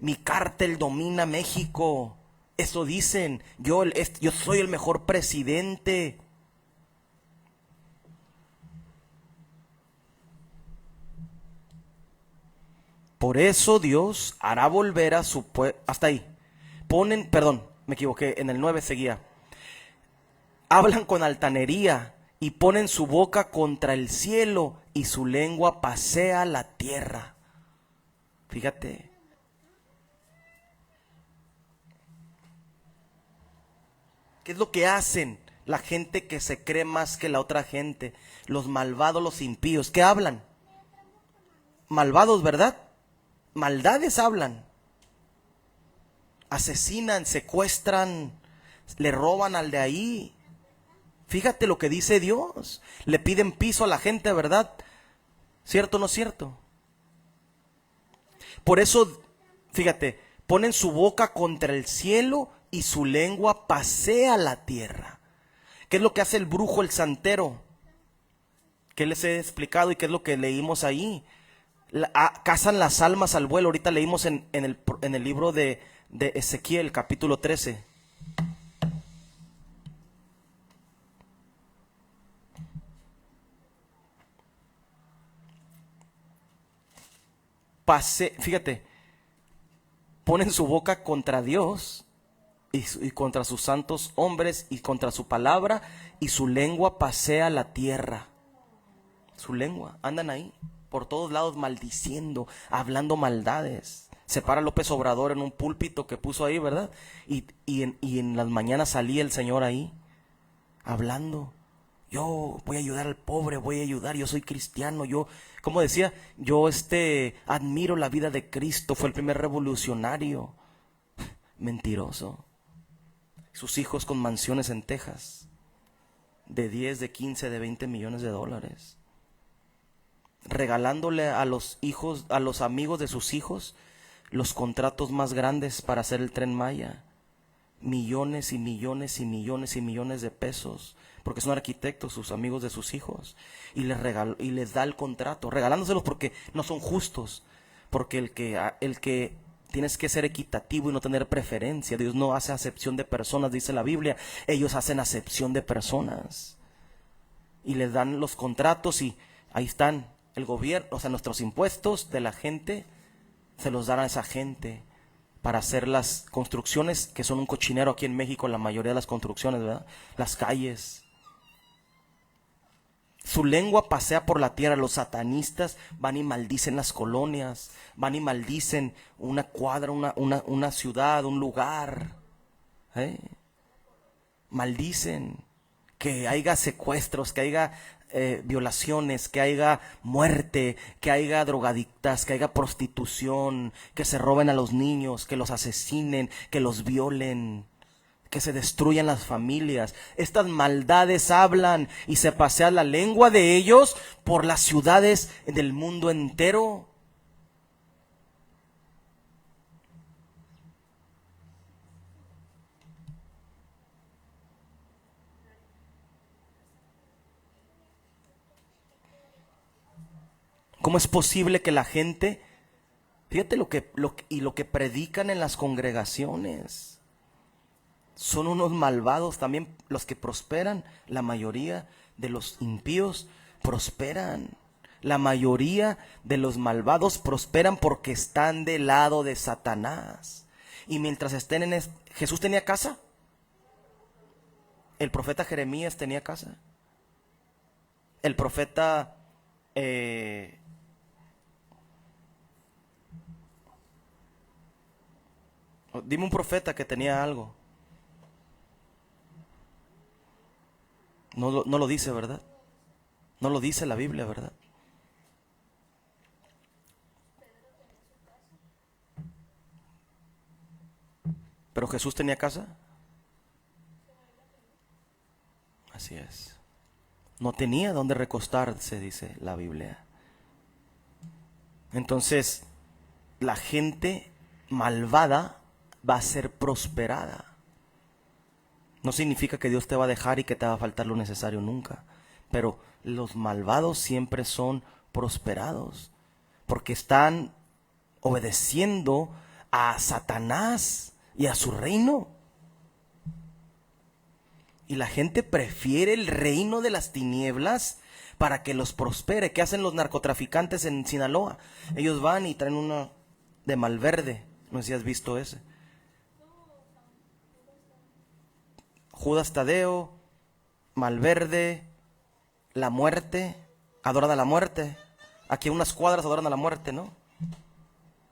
[SPEAKER 1] Mi cártel domina México. Eso dicen. Yo soy el mejor presidente. Por eso Dios hará volver a su pueblo. Hasta ahí. Perdón, me equivoqué. En el 9 seguía. Hablan con altanería y ponen su boca contra el cielo y su lengua pasea la tierra. Fíjate. ¿Qué es lo que hacen la gente que se cree más que la otra gente? Los malvados, los impíos. ¿Qué hablan? Malvados, ¿verdad? Maldades hablan. Asesinan, secuestran, le roban al de ahí. Fíjate lo que dice Dios. Le piden piso a la gente, ¿verdad? ¿Cierto o no es cierto? Por eso, fíjate, ponen su boca contra el cielo y su lengua pasea la tierra. ¿Qué es lo que hace el brujo, el santero? ¿Qué les he explicado y qué es lo que leímos ahí? Cazan las almas al vuelo. Ahorita leímos en el libro de Ezequiel, capítulo 13. Fíjate, ponen su boca contra Dios y contra sus santos hombres y contra su palabra, y su lengua pasea la tierra. Su lengua, andan ahí por todos lados maldiciendo, hablando maldades. Se para López Obrador en un púlpito que puso ahí, ¿verdad? Y en las mañanas salía el Señor ahí hablando. Yo voy a ayudar al pobre, voy a ayudar, yo soy cristiano, como decía, yo admiro la vida de Cristo, fue el primer revolucionario. Mentiroso. Sus hijos con mansiones en Texas, de 10, de 15, de 20 millones de dólares. Regalándole a los hijos, a los amigos de sus hijos, los contratos más grandes para hacer el Tren Maya. Millones y millones y millones y millones de pesos, porque son arquitectos, sus amigos de sus hijos, y les da el contrato, regalándoselos porque no son justos, porque el que tienes que ser equitativo y no tener preferencia. Dios no hace acepción de personas, dice la Biblia. Ellos hacen acepción de personas y les dan los contratos, y ahí están el gobierno, o sea, nuestros impuestos de la gente se los dan a esa gente para hacer las construcciones, que son un cochinero aquí en México, la mayoría de las construcciones, ¿verdad? Las calles. Su lengua pasea por la tierra. Los satanistas van y maldicen las colonias, van y maldicen una cuadra, una ciudad, un lugar. Maldicen. que haya secuestros, que haya violaciones, que haya muerte, que haya drogadictas, que haya prostitución, que se roben a los niños, que los asesinen, que los violen, que se destruyan las familias. Estas maldades hablan y se pasea la lengua de ellos por las ciudades del mundo entero. ¿Cómo es posible que la gente, fíjate lo que predican en las congregaciones? Son unos malvados también los que prosperan. La mayoría de los impíos prosperan. La mayoría de los malvados prosperan porque están del lado de Satanás. Y mientras estén en ¿Jesús tenía casa? ¿El profeta Jeremías tenía casa? El profeta dime un profeta que tenía algo. No lo dice, ¿verdad? No lo dice la Biblia, ¿verdad? ¿Pero Jesús tenía casa? Así es. No tenía dónde recostarse, dice la Biblia. Entonces, la gente malvada va a ser prosperada. No significa que Dios te va a dejar y que te va a faltar lo necesario nunca. Pero los malvados siempre son prosperados. Porque están obedeciendo a Satanás y a su reino. Y la gente prefiere el reino de las tinieblas para que los prospere. ¿Qué hacen los narcotraficantes en Sinaloa? Ellos van y traen uno de Malverde. No sé si has visto ese. Judas Tadeo, Malverde, la muerte, adoran a la muerte. Aquí unas cuadras adoran a la muerte, ¿no?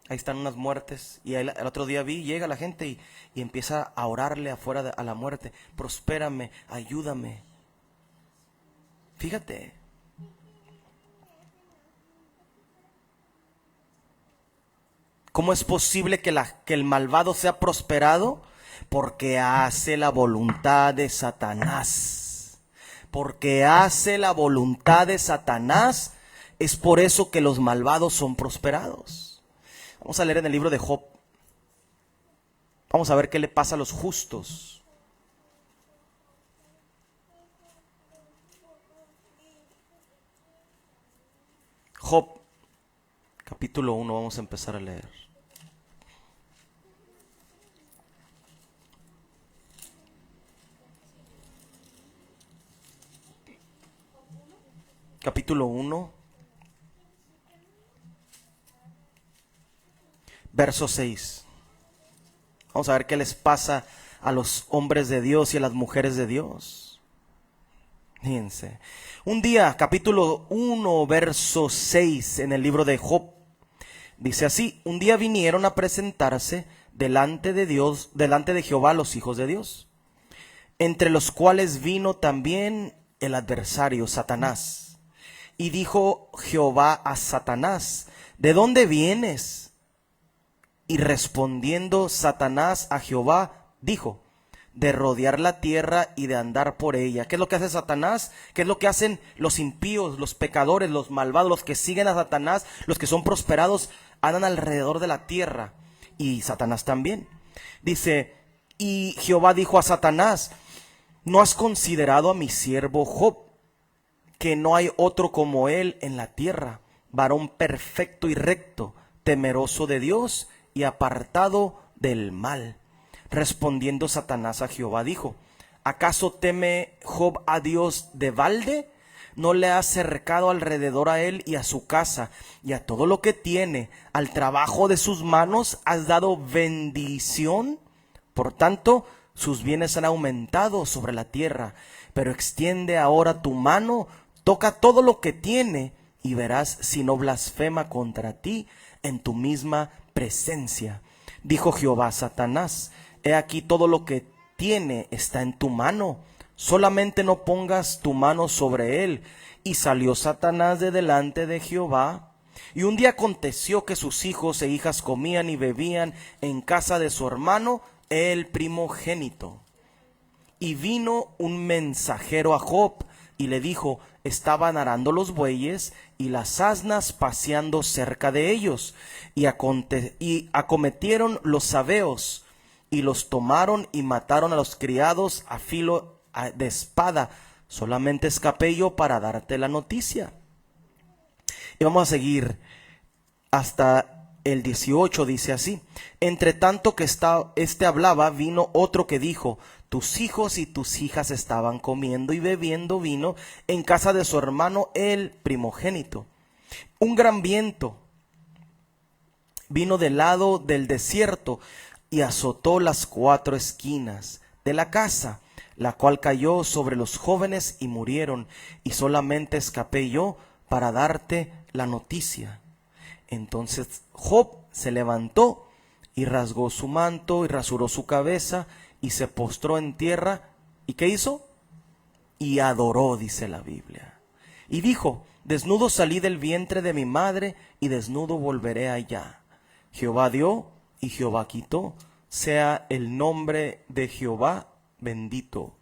[SPEAKER 1] Ahí están unas muertes. Y el otro día llega la gente y empieza a orarle afuera a la muerte. Prospérame, ayúdame. Fíjate. ¿Cómo es posible que el malvado sea prosperado? Porque hace la voluntad de Satanás. Porque hace la voluntad de Satanás. Es por eso que los malvados son prosperados. Vamos a leer en el libro de Job. Vamos a ver qué le pasa a los justos. Job, capítulo 1, vamos a empezar a leer. Capítulo 1, verso 6. Vamos a ver qué les pasa a los hombres de Dios y a las mujeres de Dios. Fíjense. Un día, capítulo 1, verso 6 en el libro de Job. Dice así: un día vinieron a presentarse delante de Dios, delante de Jehová, los hijos de Dios, entre los cuales vino también el adversario, Satanás. Y dijo Jehová a Satanás: ¿de dónde vienes? Y respondiendo Satanás a Jehová, dijo: de rodear la tierra y de andar por ella. ¿Qué es lo que hace Satanás? ¿Qué es lo que hacen los impíos, los pecadores, los malvados, los que siguen a Satanás, los que son prosperados? Andan alrededor de la tierra. Y Satanás también. Dice: y Jehová dijo a Satanás: ¿no has considerado a mi siervo Job, que no hay otro como él en la tierra, varón perfecto y recto, temeroso de Dios y apartado del mal? Respondiendo Satanás a Jehová dijo: ¿acaso teme Job a Dios de balde? ¿No le has cercado alrededor a él y a su casa y a todo lo que tiene? Al trabajo de sus manos has dado bendición. Por tanto, sus bienes han aumentado sobre la tierra. Pero extiende ahora tu mano, toca todo lo que tiene, y verás si no blasfema contra ti en tu misma presencia. Dijo Jehová a Satanás: he aquí todo lo que tiene está en tu mano, solamente no pongas tu mano sobre él. Y salió Satanás de delante de Jehová. Y un día aconteció que sus hijos e hijas comían y bebían en casa de su hermano, el primogénito. Y vino un mensajero a Job y le dijo: estaban arando los bueyes y las asnas paseando cerca de ellos, y acometieron los sabeos, y los tomaron y mataron a los criados a filo de espada. Solamente escapé yo para darte la noticia. Y vamos a seguir hasta el 18, dice así: entre tanto que este hablaba, vino otro que dijo: tus hijos y tus hijas estaban comiendo y bebiendo vino en casa de su hermano el primogénito. Un gran viento vino del lado del desierto y azotó las 4 esquinas de la casa, la cual cayó sobre los jóvenes y murieron, y solamente escapé yo para darte la noticia. Entonces Job se levantó y rasgó su manto y rasuró su cabeza y se postró en tierra. ¿Y qué hizo? Y adoró, dice la Biblia. Y dijo: desnudo salí del vientre de mi madre y desnudo volveré allá. Jehová dio y Jehová quitó, sea el nombre de Jehová bendito.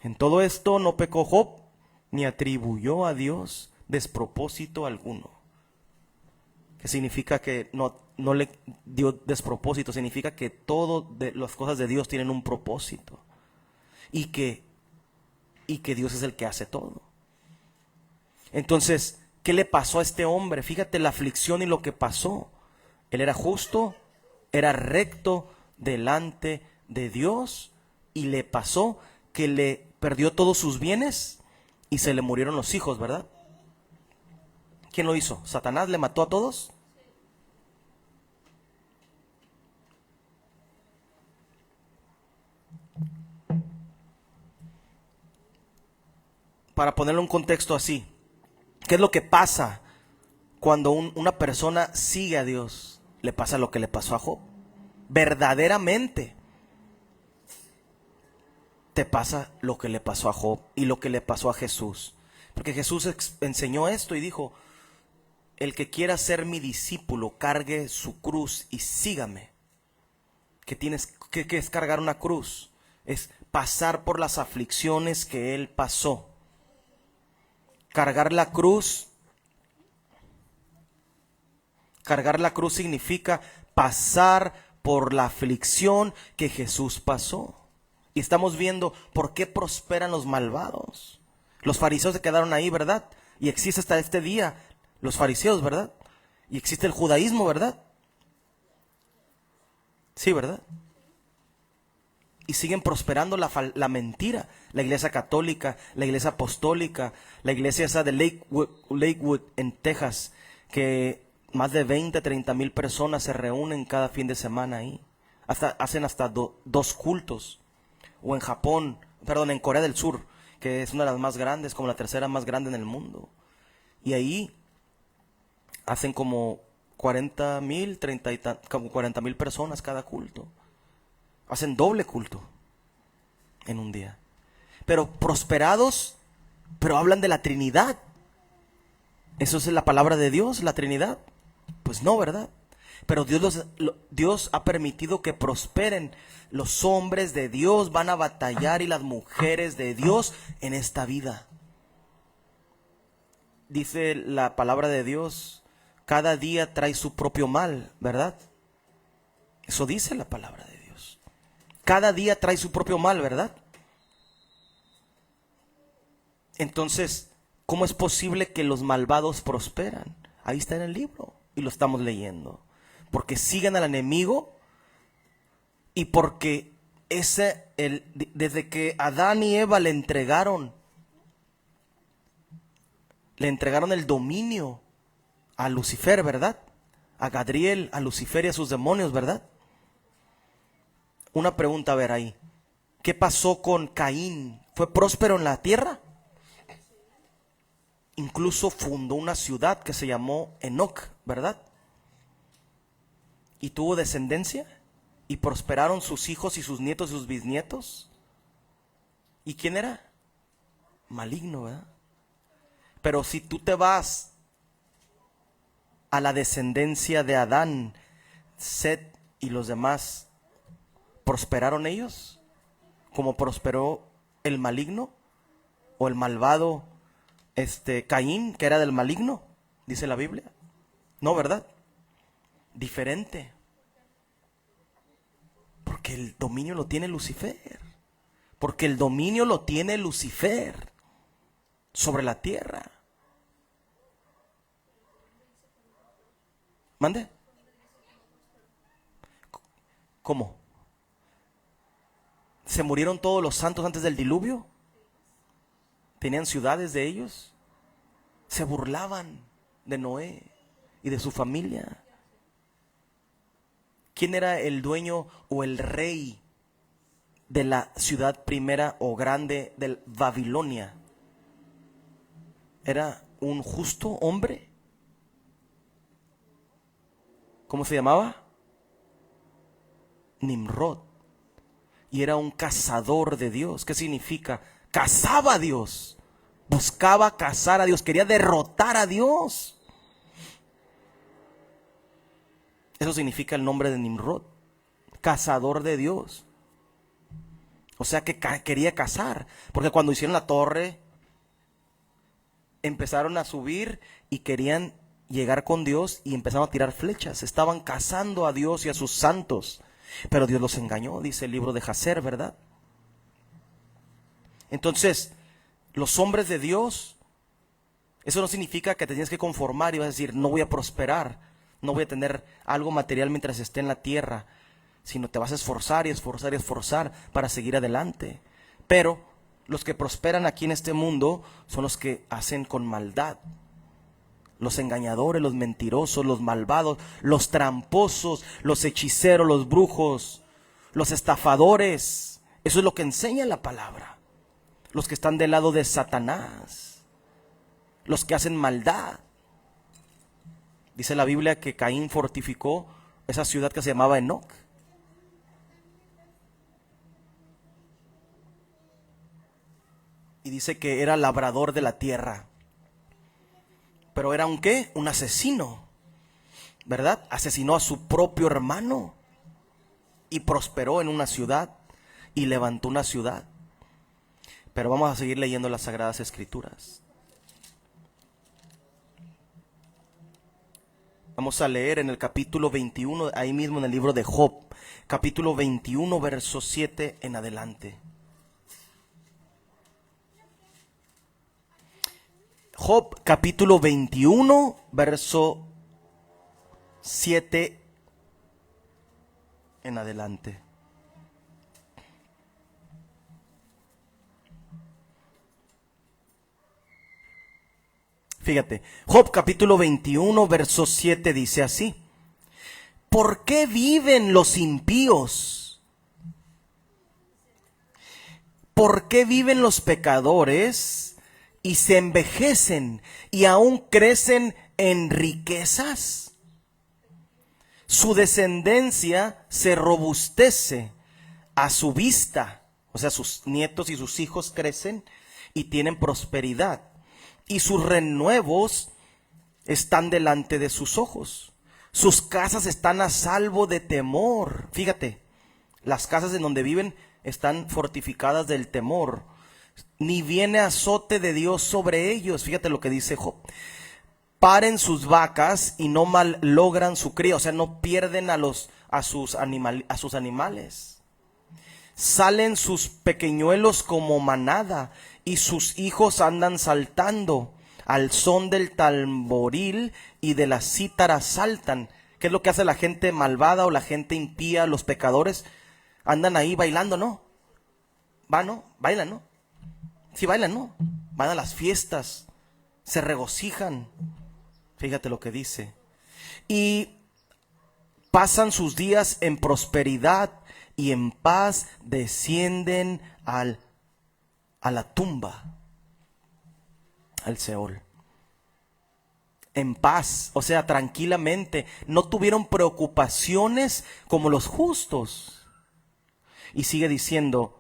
[SPEAKER 1] En todo esto no pecó Job, ni atribuyó a Dios despropósito alguno. ¿Qué significa? Que no le dio despropósito. Significa que todas las cosas de Dios tienen un propósito. Y que Dios es el que hace todo. Entonces, ¿qué le pasó a este hombre? Fíjate la aflicción y lo que pasó. Él era justo, era recto delante de Dios, y le pasó que le perdió todos sus bienes y se le murieron los hijos, ¿verdad? ¿Quién lo hizo? ¿Satanás le mató a todos? Para ponerlo en un contexto así, ¿qué es lo que pasa cuando una persona sigue a Dios? Le pasa lo que le pasó a Job. Verdaderamente te pasa lo que le pasó a Job y lo que le pasó a Jesús. Porque Jesús enseñó esto y dijo: el que quiera ser mi discípulo, cargue su cruz y sígame. ¿Qué es cargar una cruz? Es pasar por las aflicciones que él pasó. Cargar la cruz significa pasar por la aflicción que Jesús pasó. Y estamos viendo por qué prosperan los malvados. Los fariseos se quedaron ahí, ¿verdad? Y existe hasta este día los fariseos, ¿verdad? Y existe el judaísmo, ¿verdad? Sí, ¿verdad? Y siguen prosperando la mentira. La iglesia católica, la iglesia apostólica, la iglesia esa de Lakewood en Texas, que más de 30 mil personas se reúnen cada fin de semana ahí. Hacen hasta 2 cultos. O en Corea del Sur, que es una de las más grandes, como la tercera más grande en el mundo. Y ahí hacen como 40 mil personas cada culto. Hacen doble culto en un día. Pero prosperados, pero hablan de la Trinidad. ¿Eso es la palabra de Dios, la Trinidad? Pues no, ¿verdad? Pero Dios ha permitido que prosperen. Los hombres de Dios van a batallar y las mujeres de Dios en esta vida. Dice la palabra de Dios: cada día trae su propio mal, ¿verdad? Eso dice la palabra de Dios. Cada día trae su propio mal, ¿verdad? Entonces, ¿cómo es posible que los malvados prosperan? Ahí está en el libro y lo estamos leyendo. Porque siguen al enemigo y porque desde que Adán y Eva le entregaron el dominio a Lucifer, ¿verdad? A Gadriel, a Lucifer y a sus demonios, ¿verdad? Una pregunta a ver ahí. ¿Qué pasó con Caín? ¿Fue próspero en la tierra? Incluso fundó una ciudad que se llamó Enoc, ¿verdad? Y tuvo descendencia y prosperaron sus hijos y sus nietos y sus bisnietos. ¿Y quién era? Maligno, ¿verdad? Pero si tú te vas a la descendencia de Adán, Set y los demás, ¿prosperaron ellos como prosperó el maligno o el malvado Caín, que era del maligno? Dice la Biblia. No, ¿verdad? Diferente. Porque el dominio lo tiene Lucifer. Porque el dominio lo tiene Lucifer sobre la tierra. ¿Mande? ¿Cómo? ¿Se murieron todos los santos antes del diluvio? ¿Tenían ciudades de ellos? Se burlaban de Noé y de su familia. ¿Quién era el dueño o el rey de la ciudad primera o grande de Babilonia? ¿Era un justo hombre? ¿Cómo se llamaba? Nimrod. Y era un cazador de Dios. ¿Qué significa? Cazaba a Dios. Buscaba cazar a Dios. Quería derrotar a Dios. Eso significa el nombre de Nimrod. Cazador de Dios. O sea que quería cazar. Porque cuando hicieron la torre, empezaron a subir y querían llegar con Dios y empezaron a tirar flechas. Estaban cazando a Dios y a sus santos. Pero Dios los engañó, dice el libro de Jacer, ¿verdad? Entonces, los hombres de Dios, eso no significa que te tienes que conformar y vas a decir, no voy a prosperar, no voy a tener algo material mientras esté en la tierra, sino te vas a esforzar y esforzar y esforzar para seguir adelante. Pero los que prosperan aquí en este mundo son los que hacen con maldad. Los engañadores, los mentirosos, los malvados, los tramposos, los hechiceros, los brujos, los estafadores. Eso es lo que enseña la palabra. Los que están del lado de Satanás, los que hacen maldad. Dice la Biblia que Caín fortificó esa ciudad que se llamaba Enoc. Y dice que era labrador de la tierra. Pero era un ¿qué? Un asesino, ¿verdad? Asesinó a su propio hermano y prosperó en una ciudad y levantó una ciudad. Pero vamos a seguir leyendo las Sagradas Escrituras. Vamos a leer en el capítulo 21, ahí mismo en el libro de Job, capítulo 21, verso 7 en adelante. Job capítulo 21, verso 7 en adelante. Fíjate, Job capítulo 21, verso 7 dice así: ¿por qué viven los impíos? ¿Por qué viven los pecadores y se envejecen y aún crecen en riquezas? Su descendencia se robustece a su vista, o sea, sus nietos y sus hijos crecen y tienen prosperidad, y sus renuevos están delante de sus ojos. Sus casas están a salvo de temor. Fíjate, las casas en donde viven están fortificadas del temor. Ni viene azote de Dios sobre ellos. Fíjate lo que dice Job. Paren sus vacas y no malogran su cría. O sea, no pierden a sus animales. Salen sus pequeñuelos como manada y sus hijos andan saltando. Al son del tamboril y de la cítara saltan. ¿Qué es lo que hace la gente malvada o la gente impía, los pecadores? Andan ahí bailando, ¿no? ¿No? Bailan, ¿no? Sí bailan, ¿no? Van a las fiestas, se regocijan. Fíjate lo que dice. Y pasan sus días en prosperidad y en paz descienden a la tumba, al Seol. En paz, o sea, tranquilamente. No tuvieron preocupaciones como los justos. Y sigue diciendo,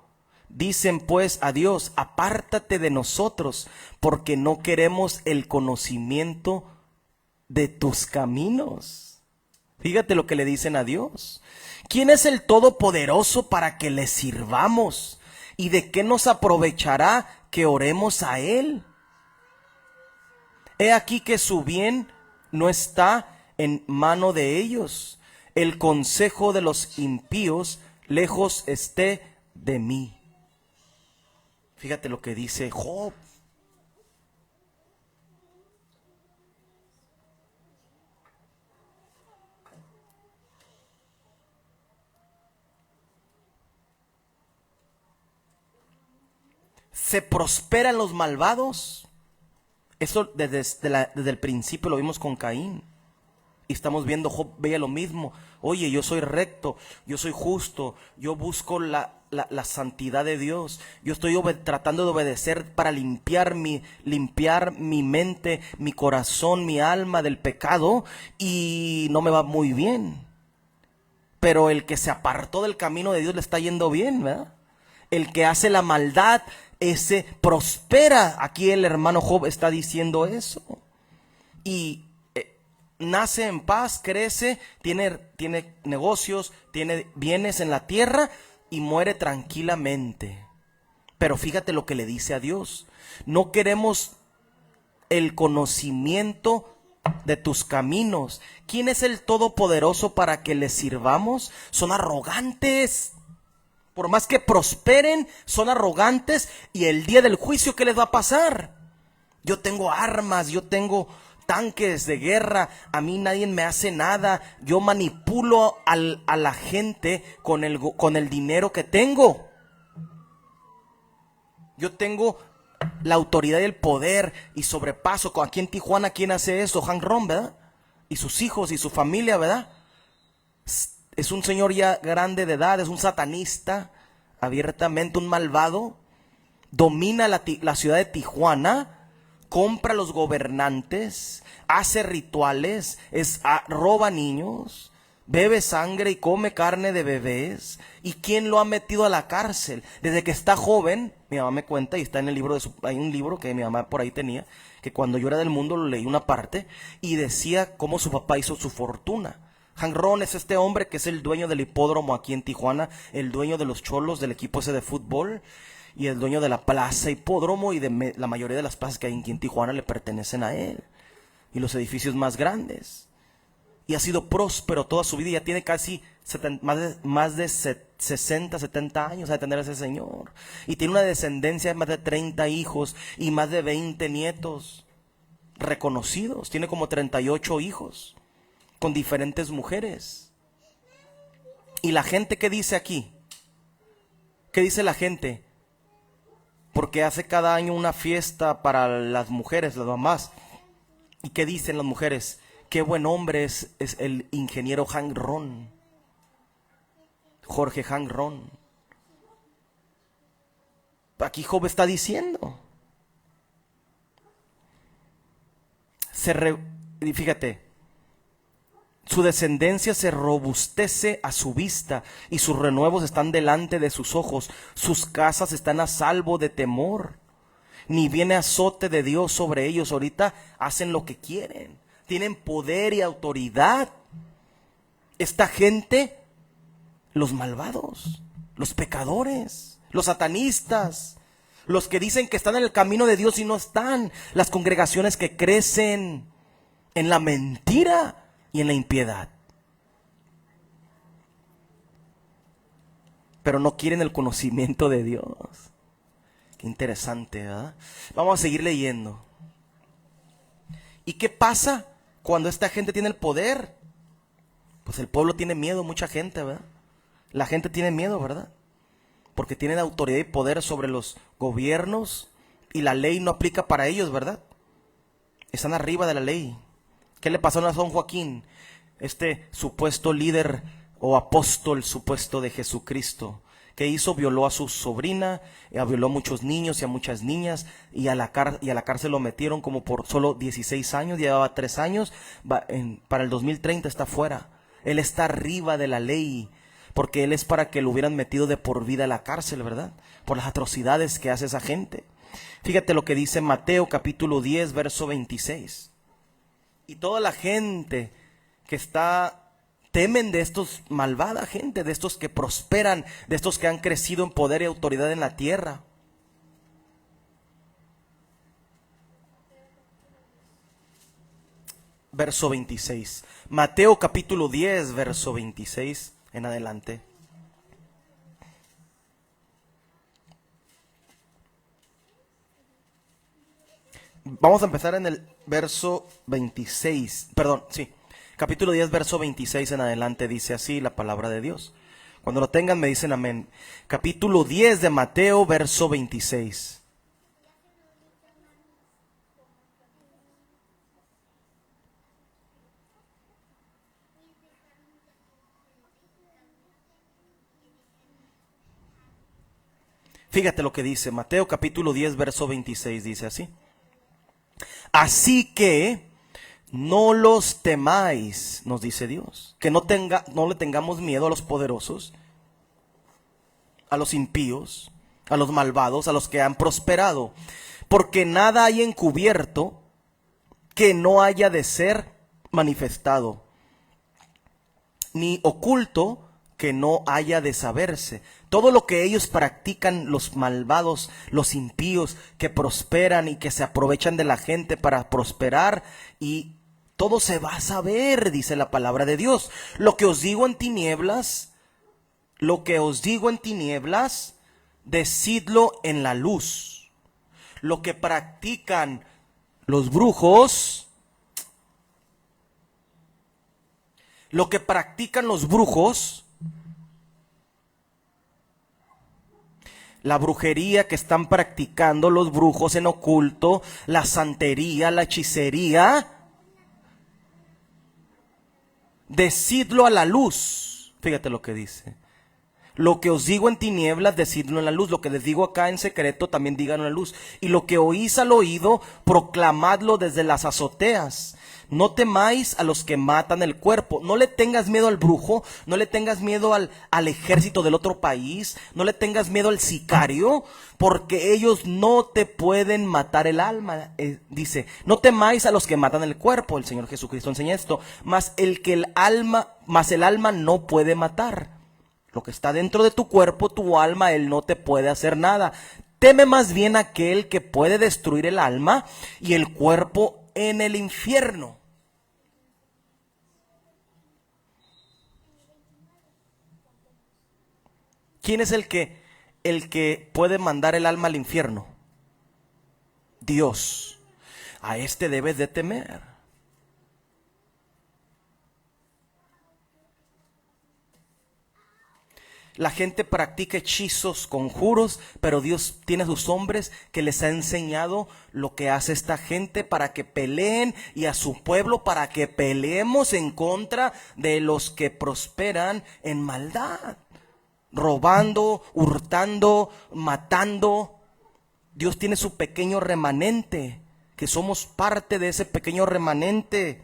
[SPEAKER 1] Dicen pues a Dios: apártate de nosotros, porque no queremos el conocimiento de tus caminos. Fíjate lo que le dicen a Dios. ¿Quién es el Todopoderoso para que le sirvamos? ¿Y de qué nos aprovechará que oremos a Él? He aquí que su bien no está en mano de ellos. El consejo de los impíos lejos esté de mí. Fíjate lo que dice Job. ¿Se prosperan los malvados? Eso desde el principio lo vimos con Caín. Y estamos viendo, Job veía lo mismo. Oye, yo soy recto, yo soy justo, yo busco la santidad de Dios. Yo estoy tratando de obedecer para limpiar mi mente, mi corazón, mi alma del pecado. Y no me va muy bien. Pero el que se apartó del camino de Dios le está yendo bien, ¿verdad? El que hace la maldad, ese prospera. Aquí el hermano Job está diciendo eso. Y nace en paz, crece, tiene negocios, tiene bienes en la tierra y muere tranquilamente. Pero fíjate lo que le dice a Dios: no queremos el conocimiento de tus caminos. ¿Quién es el Todopoderoso para que le sirvamos? Son arrogantes. Por más que prosperen, son arrogantes. Y el día del juicio, ¿qué les va a pasar? Yo tengo armas, yo tengo tanques de guerra, a mí nadie me hace nada. Yo manipulo a la gente con el dinero que tengo. Yo tengo la autoridad y el poder y sobrepaso. Aquí en Tijuana, ¿quién hace eso? Hank Ron, ¿verdad? Y sus hijos y su familia, ¿verdad? Es un señor ya grande de edad, es un satanista, abiertamente un malvado. Domina la ciudad de Tijuana, compra a los gobernantes, hace rituales, roba niños, bebe sangre y come carne de bebés. ¿Y quién lo ha metido a la cárcel? Desde que está joven, mi mamá me cuenta, y está en el libro hay un libro que mi mamá por ahí tenía, que cuando yo era del mundo lo leí una parte, y decía cómo su papá hizo su fortuna. Hank Ron es este hombre que es el dueño del hipódromo aquí en Tijuana, el dueño de los Cholos, del equipo ese de fútbol, y el dueño de la plaza hipódromo, y de la mayoría de las plazas que hay aquí en Tijuana le pertenecen a él, y los edificios más grandes. Y ha sido próspero toda su vida, ya tiene casi más de 60, 70 años de tener a ese señor. Y tiene una descendencia de más de 30 hijos y más de 20 nietos reconocidos. Tiene como 38 hijos con diferentes mujeres. ¿Y la gente qué dice aquí? ¿Qué dice la gente? Porque hace cada año una fiesta para las mujeres, las mamás. ¿Y qué dicen las mujeres? Qué buen hombre es el ingeniero Hank Ron, Jorge Hank Ron. Aquí Job está diciendo. Fíjate, su descendencia se robustece a su vista y sus renuevos están delante de sus ojos. Sus casas están a salvo de temor. Ni viene azote de Dios sobre ellos. Ahorita hacen lo que quieren. Tienen poder y autoridad. Esta gente, los malvados, los pecadores, los satanistas, los que dicen que están en el camino de Dios y no están, las congregaciones que crecen en la mentira y en la impiedad, pero no quieren el conocimiento de Dios. Qué interesante, ¿verdad? Vamos a seguir leyendo. ¿Y qué pasa cuando esta gente tiene el poder? Pues el pueblo tiene miedo, mucha gente, ¿verdad? La gente tiene miedo, ¿verdad? Porque tienen autoridad y poder sobre los gobiernos y la ley no aplica para ellos, ¿verdad? Están arriba de la ley. ¿Qué le pasó a San Joaquín? Este supuesto líder o apóstol supuesto de Jesucristo. ¿Qué hizo? Violó a su sobrina, violó a muchos niños y a muchas niñas, y a la cárcel lo metieron como por solo 16 años, llevaba 3 años, para el 2030 está fuera. Él está arriba de la ley, porque él es para que lo hubieran metido de por vida a la cárcel, ¿verdad? Por las atrocidades que hace esa gente. Fíjate lo que dice Mateo capítulo 10, verso 26. Y toda la gente que temen de estos malvada gente, de estos que prosperan, de estos que han crecido en poder y autoridad en la tierra. Verso 26. Mateo capítulo 10, verso 26 en adelante. Vamos a empezar en el verso 26. Perdón, sí. Capítulo 10, verso 26 en adelante dice así la palabra de Dios. Cuando lo tengan me dicen amén. Capítulo 10 de Mateo, verso 26. Fíjate lo que dice Mateo capítulo 10, verso 26, dice así. Así que no los temáis, nos dice Dios. Que no le tengamos miedo a los poderosos, a los impíos, a los malvados, a los que han prosperado. Porque nada hay encubierto que no haya de ser manifestado, ni oculto que no haya de saberse. Todo lo que ellos practican, los malvados, los impíos, que prosperan y que se aprovechan de la gente para prosperar, y todo se va a saber, dice la palabra de Dios. Lo que os digo en tinieblas, decidlo en la luz. Lo que practican los brujos, la brujería que están practicando los brujos en oculto, la santería, la hechicería, decidlo a la luz. Fíjate lo que dice. Lo que os digo en tinieblas, decidlo en la luz. Lo que les digo acá en secreto, también díganlo en la luz. Y lo que oís al oído, proclamadlo desde las azoteas. No temáis a los que matan el cuerpo. No le tengas miedo al brujo, no le tengas miedo al ejército del otro país, no le tengas miedo al sicario, porque ellos no te pueden matar el alma. Dice, no temáis a los que matan el cuerpo. El Señor Jesucristo enseña esto. Mas el alma no puede matar. Lo que está dentro de tu cuerpo, tu alma, él no te puede hacer nada. Teme más bien aquel que puede destruir el alma y el cuerpo en el infierno. ¿Quién es el que puede mandar el alma al infierno? Dios. A este debes de temer. La gente practica hechizos, conjuros, pero Dios tiene a sus hombres que les ha enseñado lo que hace esta gente para que peleen, y a su pueblo para que peleemos en contra de los que prosperan en maldad, robando, hurtando, matando. Dios tiene su pequeño remanente, que somos parte de ese pequeño remanente.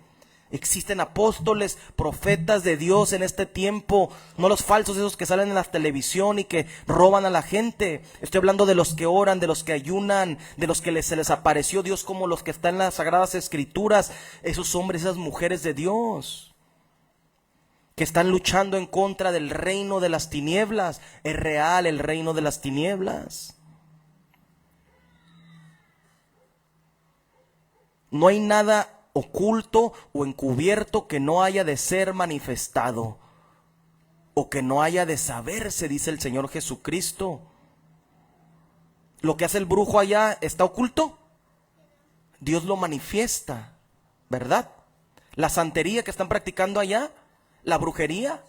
[SPEAKER 1] Existen apóstoles, profetas de Dios en este tiempo, no los falsos, esos que salen en la televisión y que roban a la gente. Estoy hablando de los que oran, de los que ayunan, de los que se les apareció Dios, como los que están en las Sagradas Escrituras, esos hombres, esas mujeres de Dios, que están luchando en contra del reino de las tinieblas. Es real el reino de las tinieblas. No hay nada oculto o encubierto que no haya de ser manifestado o que no haya de saberse, dice el Señor Jesucristo. Lo que hace el brujo allá está oculto, Dios lo manifiesta, ¿verdad? La santería que están practicando allá, la brujería,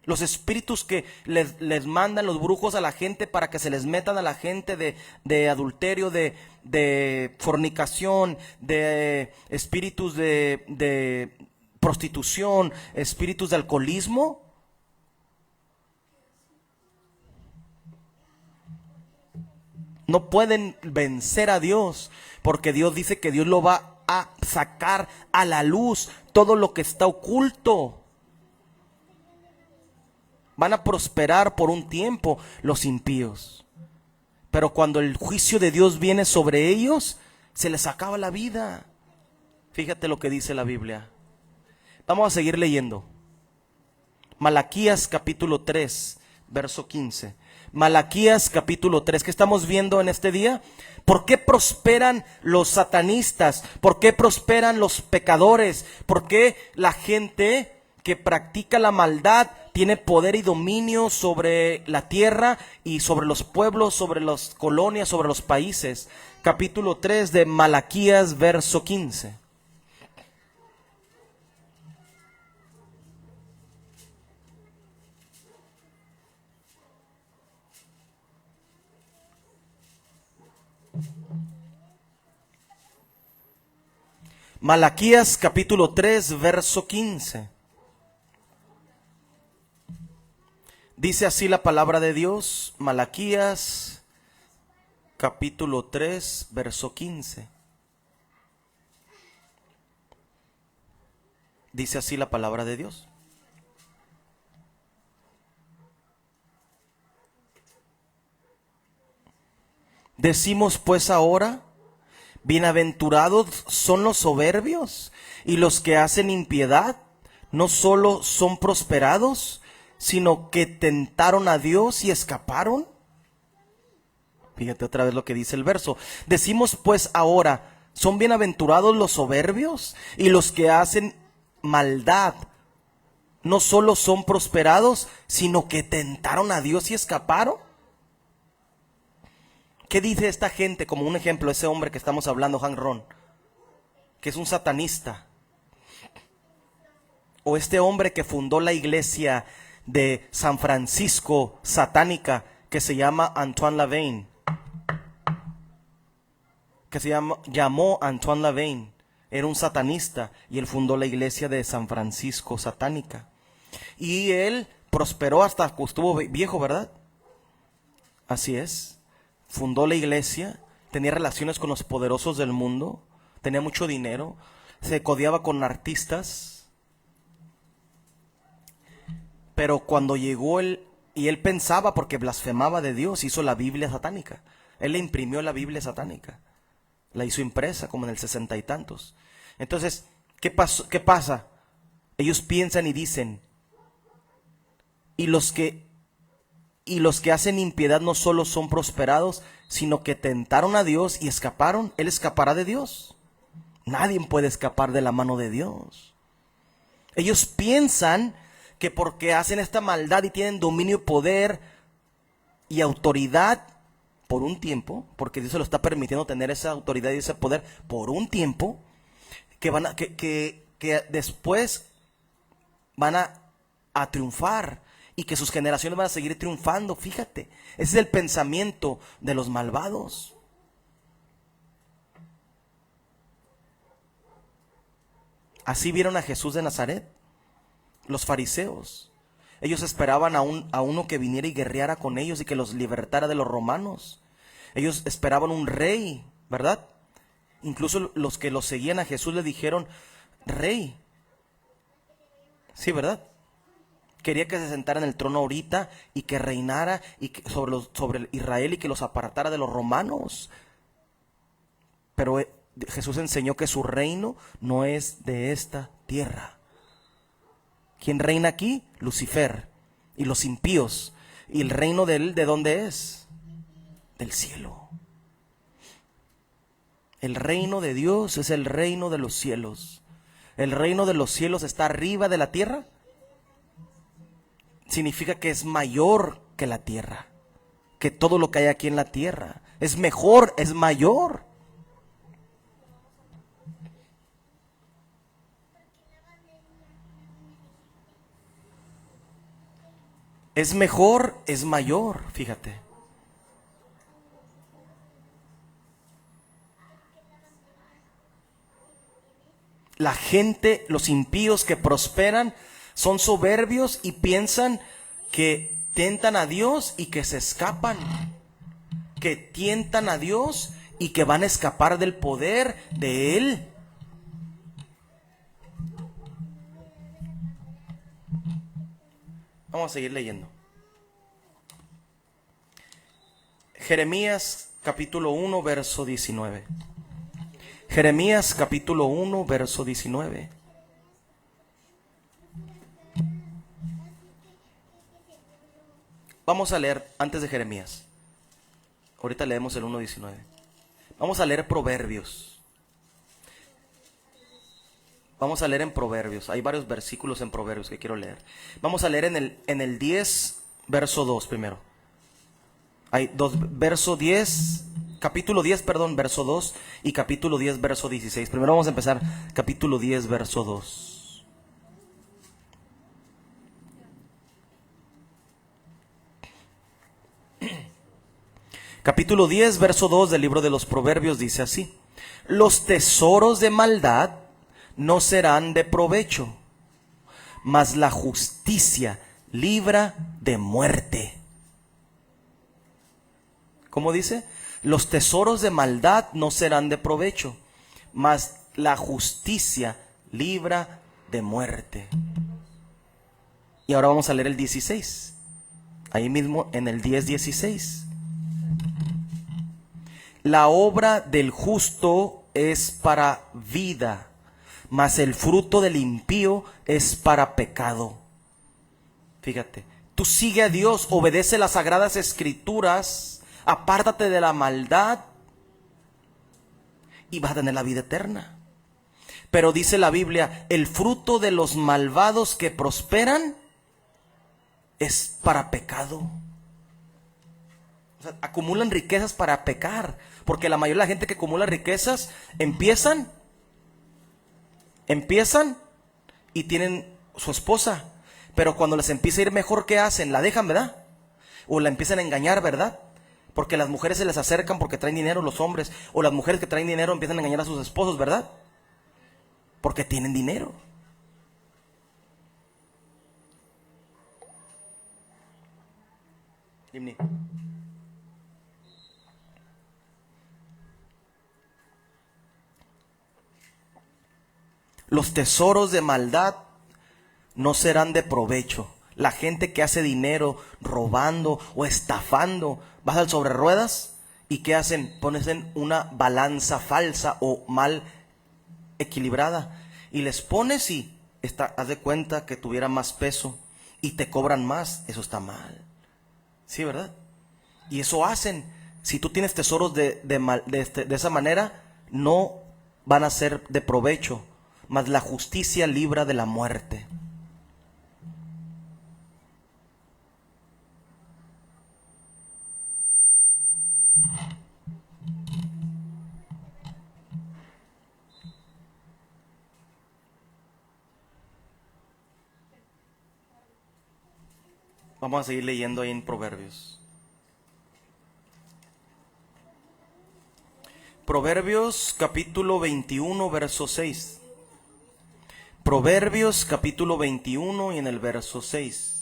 [SPEAKER 1] los espíritus que les mandan los brujos a la gente para que se les metan a la gente de adulterio, de fornicación, de espíritus de prostitución, espíritus de alcoholismo. No pueden vencer a Dios, porque Dios dice que Dios lo va a sacar a la luz todo lo que está oculto. van a prosperar por un tiempo los impíos. Pero cuando el juicio de Dios viene sobre ellos, se les acaba la vida. Fíjate lo que dice la Biblia. Vamos a seguir leyendo. Malaquías capítulo 3, verso 15. Malaquías capítulo 3. ¿Qué estamos viendo en este día? ¿Por qué prosperan los satanistas? ¿Por qué prosperan los pecadores? ¿Por qué la gente que practica la maldad tiene poder y dominio sobre la tierra y sobre los pueblos, sobre las colonias, sobre los países? Capítulo 3 de Malaquías, verso 15. Malaquías capítulo 3, verso 15. Dice así la palabra de Dios, Malaquías capítulo 3, verso 15. Dice así la palabra de Dios. Decimos pues ahora, bienaventurados son los soberbios y los que hacen impiedad, no solo son prosperados, sino que tentaron a Dios y escaparon. Fíjate otra vez lo que dice el verso. Decimos pues ahora, ¿son bienaventurados los soberbios y los que hacen maldad? No solo son prosperados, sino que tentaron a Dios y escaparon. ¿Qué dice esta gente? Como un ejemplo, ese hombre que estamos hablando, Hank Ron, que es un satanista. O este hombre que fundó la iglesia de San Francisco satánica, que se llama Antoine Laveyne. Llamó Antoine Laveyne. Era un satanista y él fundó la iglesia de San Francisco satánica. Y él prosperó hasta que estuvo viejo, ¿verdad? Así es. Fundó la iglesia, tenía relaciones con los poderosos del mundo, tenía mucho dinero, se codeaba con artistas. Pero cuando llegó él, y él pensaba, porque blasfemaba de Dios, hizo la Biblia satánica. Él le imprimió la Biblia satánica. La hizo impresa como en el 60 y tantos. Entonces, ¿qué pasa? Ellos piensan y dicen, y los que hacen impiedad no solo son prosperados, sino que tentaron a Dios y escaparon. Él escapará de Dios. Nadie puede escapar de la mano de Dios. Ellos piensan que porque hacen esta maldad y tienen dominio, poder y autoridad por un tiempo, porque Dios se lo está permitiendo tener esa autoridad y ese poder por un tiempo, que después van a triunfar y que sus generaciones van a seguir triunfando. Fíjate, ese es el pensamiento de los malvados. Así vieron a Jesús de Nazaret los fariseos. Ellos esperaban a uno que viniera y guerreara con ellos y que los libertara de los romanos. Ellos esperaban un rey, ¿verdad? Incluso los que los seguían a Jesús le dijeron, rey. Sí, ¿verdad? Quería que se sentara en el trono ahorita y que reinara sobre Israel y que los apartara de los romanos. Pero Jesús enseñó que su reino no es de esta tierra. ¿Quién reina aquí? Lucifer y los impíos. ¿Y el reino de él de dónde es? Del cielo. El reino de Dios es el reino de los cielos. ¿El reino de los cielos está arriba de la tierra? Significa que es mayor que la tierra, que todo lo que hay aquí en la tierra. Es mejor, es mayor. Es mejor, es mayor, fíjate. La gente, los impíos que prosperan, son soberbios y piensan que tentan a Dios y que se escapan. Que tientan a Dios y que van a escapar del poder de Él. Vamos a seguir leyendo. Jeremías capítulo 1, verso 19. Jeremías capítulo 1, verso 19. Vamos a leer antes de Jeremías. Ahorita leemos el 1:19. Vamos a leer Proverbios. Vamos a leer en Proverbios. Hay varios versículos en Proverbios que quiero leer. Vamos a leer en el 10, verso 2 primero. Hay verso 10, capítulo 10, perdón, verso 2 y capítulo 10, verso 16. Primero vamos a empezar capítulo 10, verso 2. Capítulo 10, verso 2 del libro de los Proverbios dice así: los tesoros de maldad no serán de provecho, mas la justicia libra de muerte. ¿Cómo dice? Los tesoros de maldad no serán de provecho, mas la justicia libra de muerte. Y ahora vamos a leer el 16. Ahí mismo en el 10:16. La obra del justo es para vida, mas el fruto del impío es para pecado. Fíjate, tú sigue a Dios, obedece las sagradas escrituras, apártate de la maldad y vas a tener la vida eterna. Pero dice la Biblia, el fruto de los malvados que prosperan es para pecado. O sea, acumulan riquezas para pecar, porque la mayoría de la gente que acumula riquezas empiezan y tienen su esposa, pero cuando les empieza a ir mejor, ¿qué hacen? La dejan, ¿verdad? O la empiezan a engañar, ¿verdad? Porque las mujeres se les acercan porque traen dinero, los hombres, o las mujeres que traen dinero empiezan a engañar a sus esposos, ¿verdad? Porque tienen dinero. Dimni. Los tesoros de maldad no serán de provecho. La gente que hace dinero robando o estafando, vas al sobre ruedas y ¿qué hacen? Pones en una balanza falsa o mal equilibrada y les pones y haz de cuenta que tuviera más peso y te cobran más. Eso está mal. Sí, ¿verdad? Y eso hacen. Si tú tienes tesoros de esa manera, no van a ser de provecho, mas la justicia libra de la muerte. Vamos a seguir leyendo ahí en Proverbios. Proverbios capítulo 21, verso 6. Proverbios capítulo 21 y en el verso 6.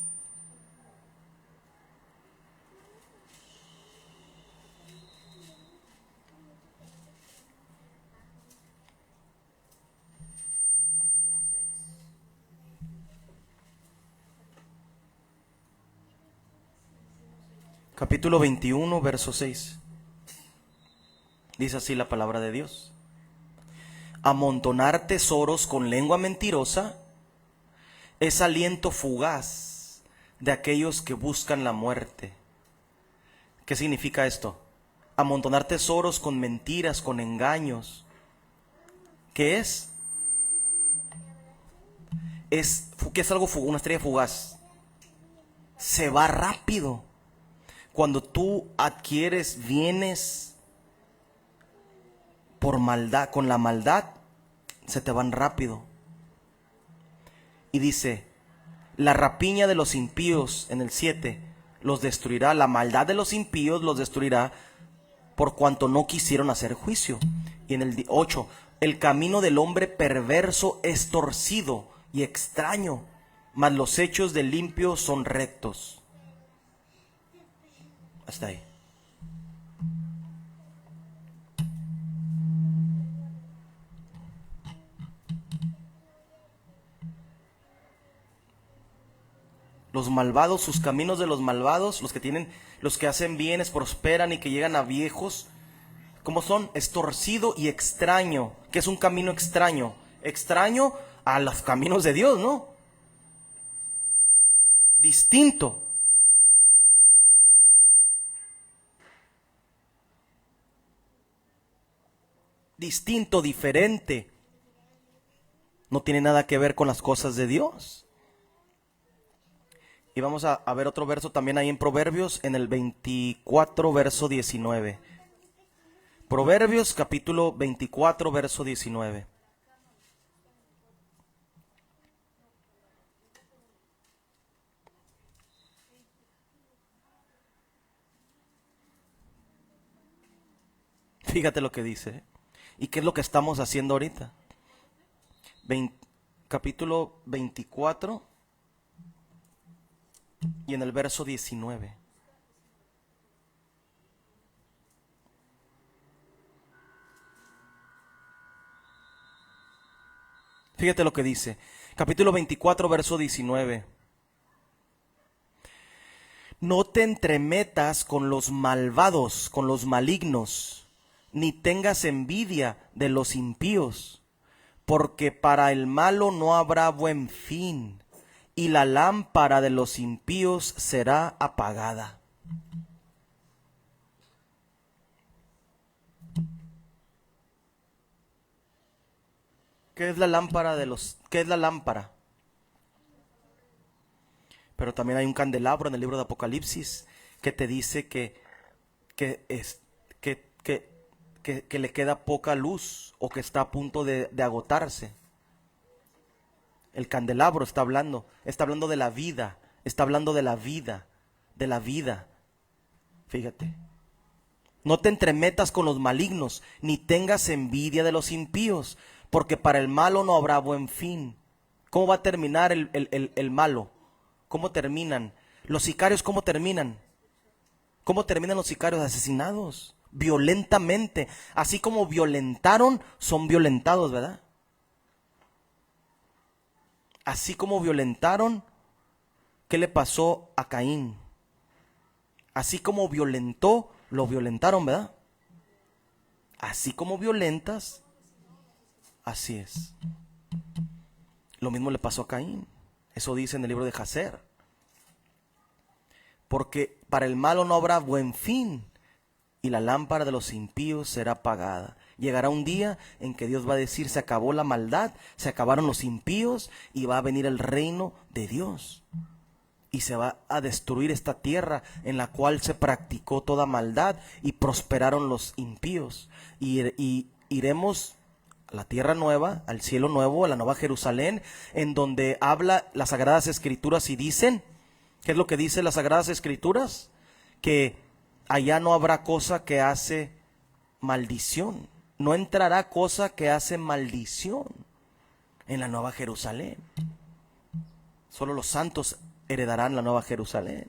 [SPEAKER 1] Capítulo 21, verso 6. Dice así la palabra de Dios: amontonar tesoros con lengua mentirosa es aliento fugaz de aquellos que buscan la muerte. ¿Qué significa esto? Amontonar tesoros con mentiras, con engaños. ¿Qué es? ¿Qué es algo fugaz? Una estrella fugaz. Se va rápido. Cuando tú adquieres bienes por maldad, con la maldad, se te van rápido. Y dice, la rapiña de los impíos en el 7 los destruirá, la maldad de los impíos los destruirá por cuanto no quisieron hacer juicio. Y en el 8, el camino del hombre perverso es torcido y extraño, mas los hechos del limpio son rectos. Hasta ahí. Los malvados, sus caminos de los malvados, los que hacen bienes, prosperan y que llegan a viejos, ¿cómo son? Es torcido y extraño. ¿Qué es un camino extraño? Extraño a los caminos de Dios, ¿no? Distinto. Distinto, diferente. No tiene nada que ver con las cosas de Dios. Y vamos a ver otro verso también ahí en Proverbios, en el 24, verso 19. Proverbios capítulo 24, verso 19. Fíjate lo que dice, ¿eh? ¿Y qué es lo que estamos haciendo ahorita? Capítulo 24 y en el verso 19. Fíjate lo que dice. Capítulo 24, verso 19. No te entremetas con los malvados, con los malignos, ni tengas envidia de los impíos, porque para el malo no habrá buen fin, y la lámpara de los impíos será apagada. ¿Qué es la lámpara qué es la lámpara? Pero también hay un candelabro en el libro de Apocalipsis que te dice que le queda poca luz o que está a punto de agotarse. El candelabro está hablando de la vida, está hablando de la vida. Fíjate. No te entremetas con los malignos, ni tengas envidia de los impíos, porque para el malo no habrá buen fin. ¿Cómo va a terminar el malo? ¿Cómo terminan? Los sicarios, ¿cómo terminan? ¿Cómo terminan los sicarios? Asesinados, violentamente. Así como violentaron, son violentados, ¿verdad? Así como violentaron, ¿qué le pasó a Caín? Así como violentó, lo violentaron, ¿verdad? Así como violentas, así es. Lo mismo le pasó a Caín. Eso dice en el libro de Jacer. Porque para el malo no habrá buen fin, y la lámpara de los impíos será apagada. Llegará un día en que Dios va a decir: se acabó la maldad, se acabaron los impíos, y va a venir el reino de Dios. Y se va a destruir esta tierra en la cual se practicó toda maldad y prosperaron los impíos. Y iremos a la tierra nueva, al cielo nuevo, a la nueva Jerusalén, en donde habla las Sagradas Escrituras y dicen, ¿qué es lo que dicen las Sagradas Escrituras? Que allá no habrá cosa que hace maldición. No entrará cosa que hace maldición en la nueva Jerusalén. Solo los santos heredarán la nueva Jerusalén.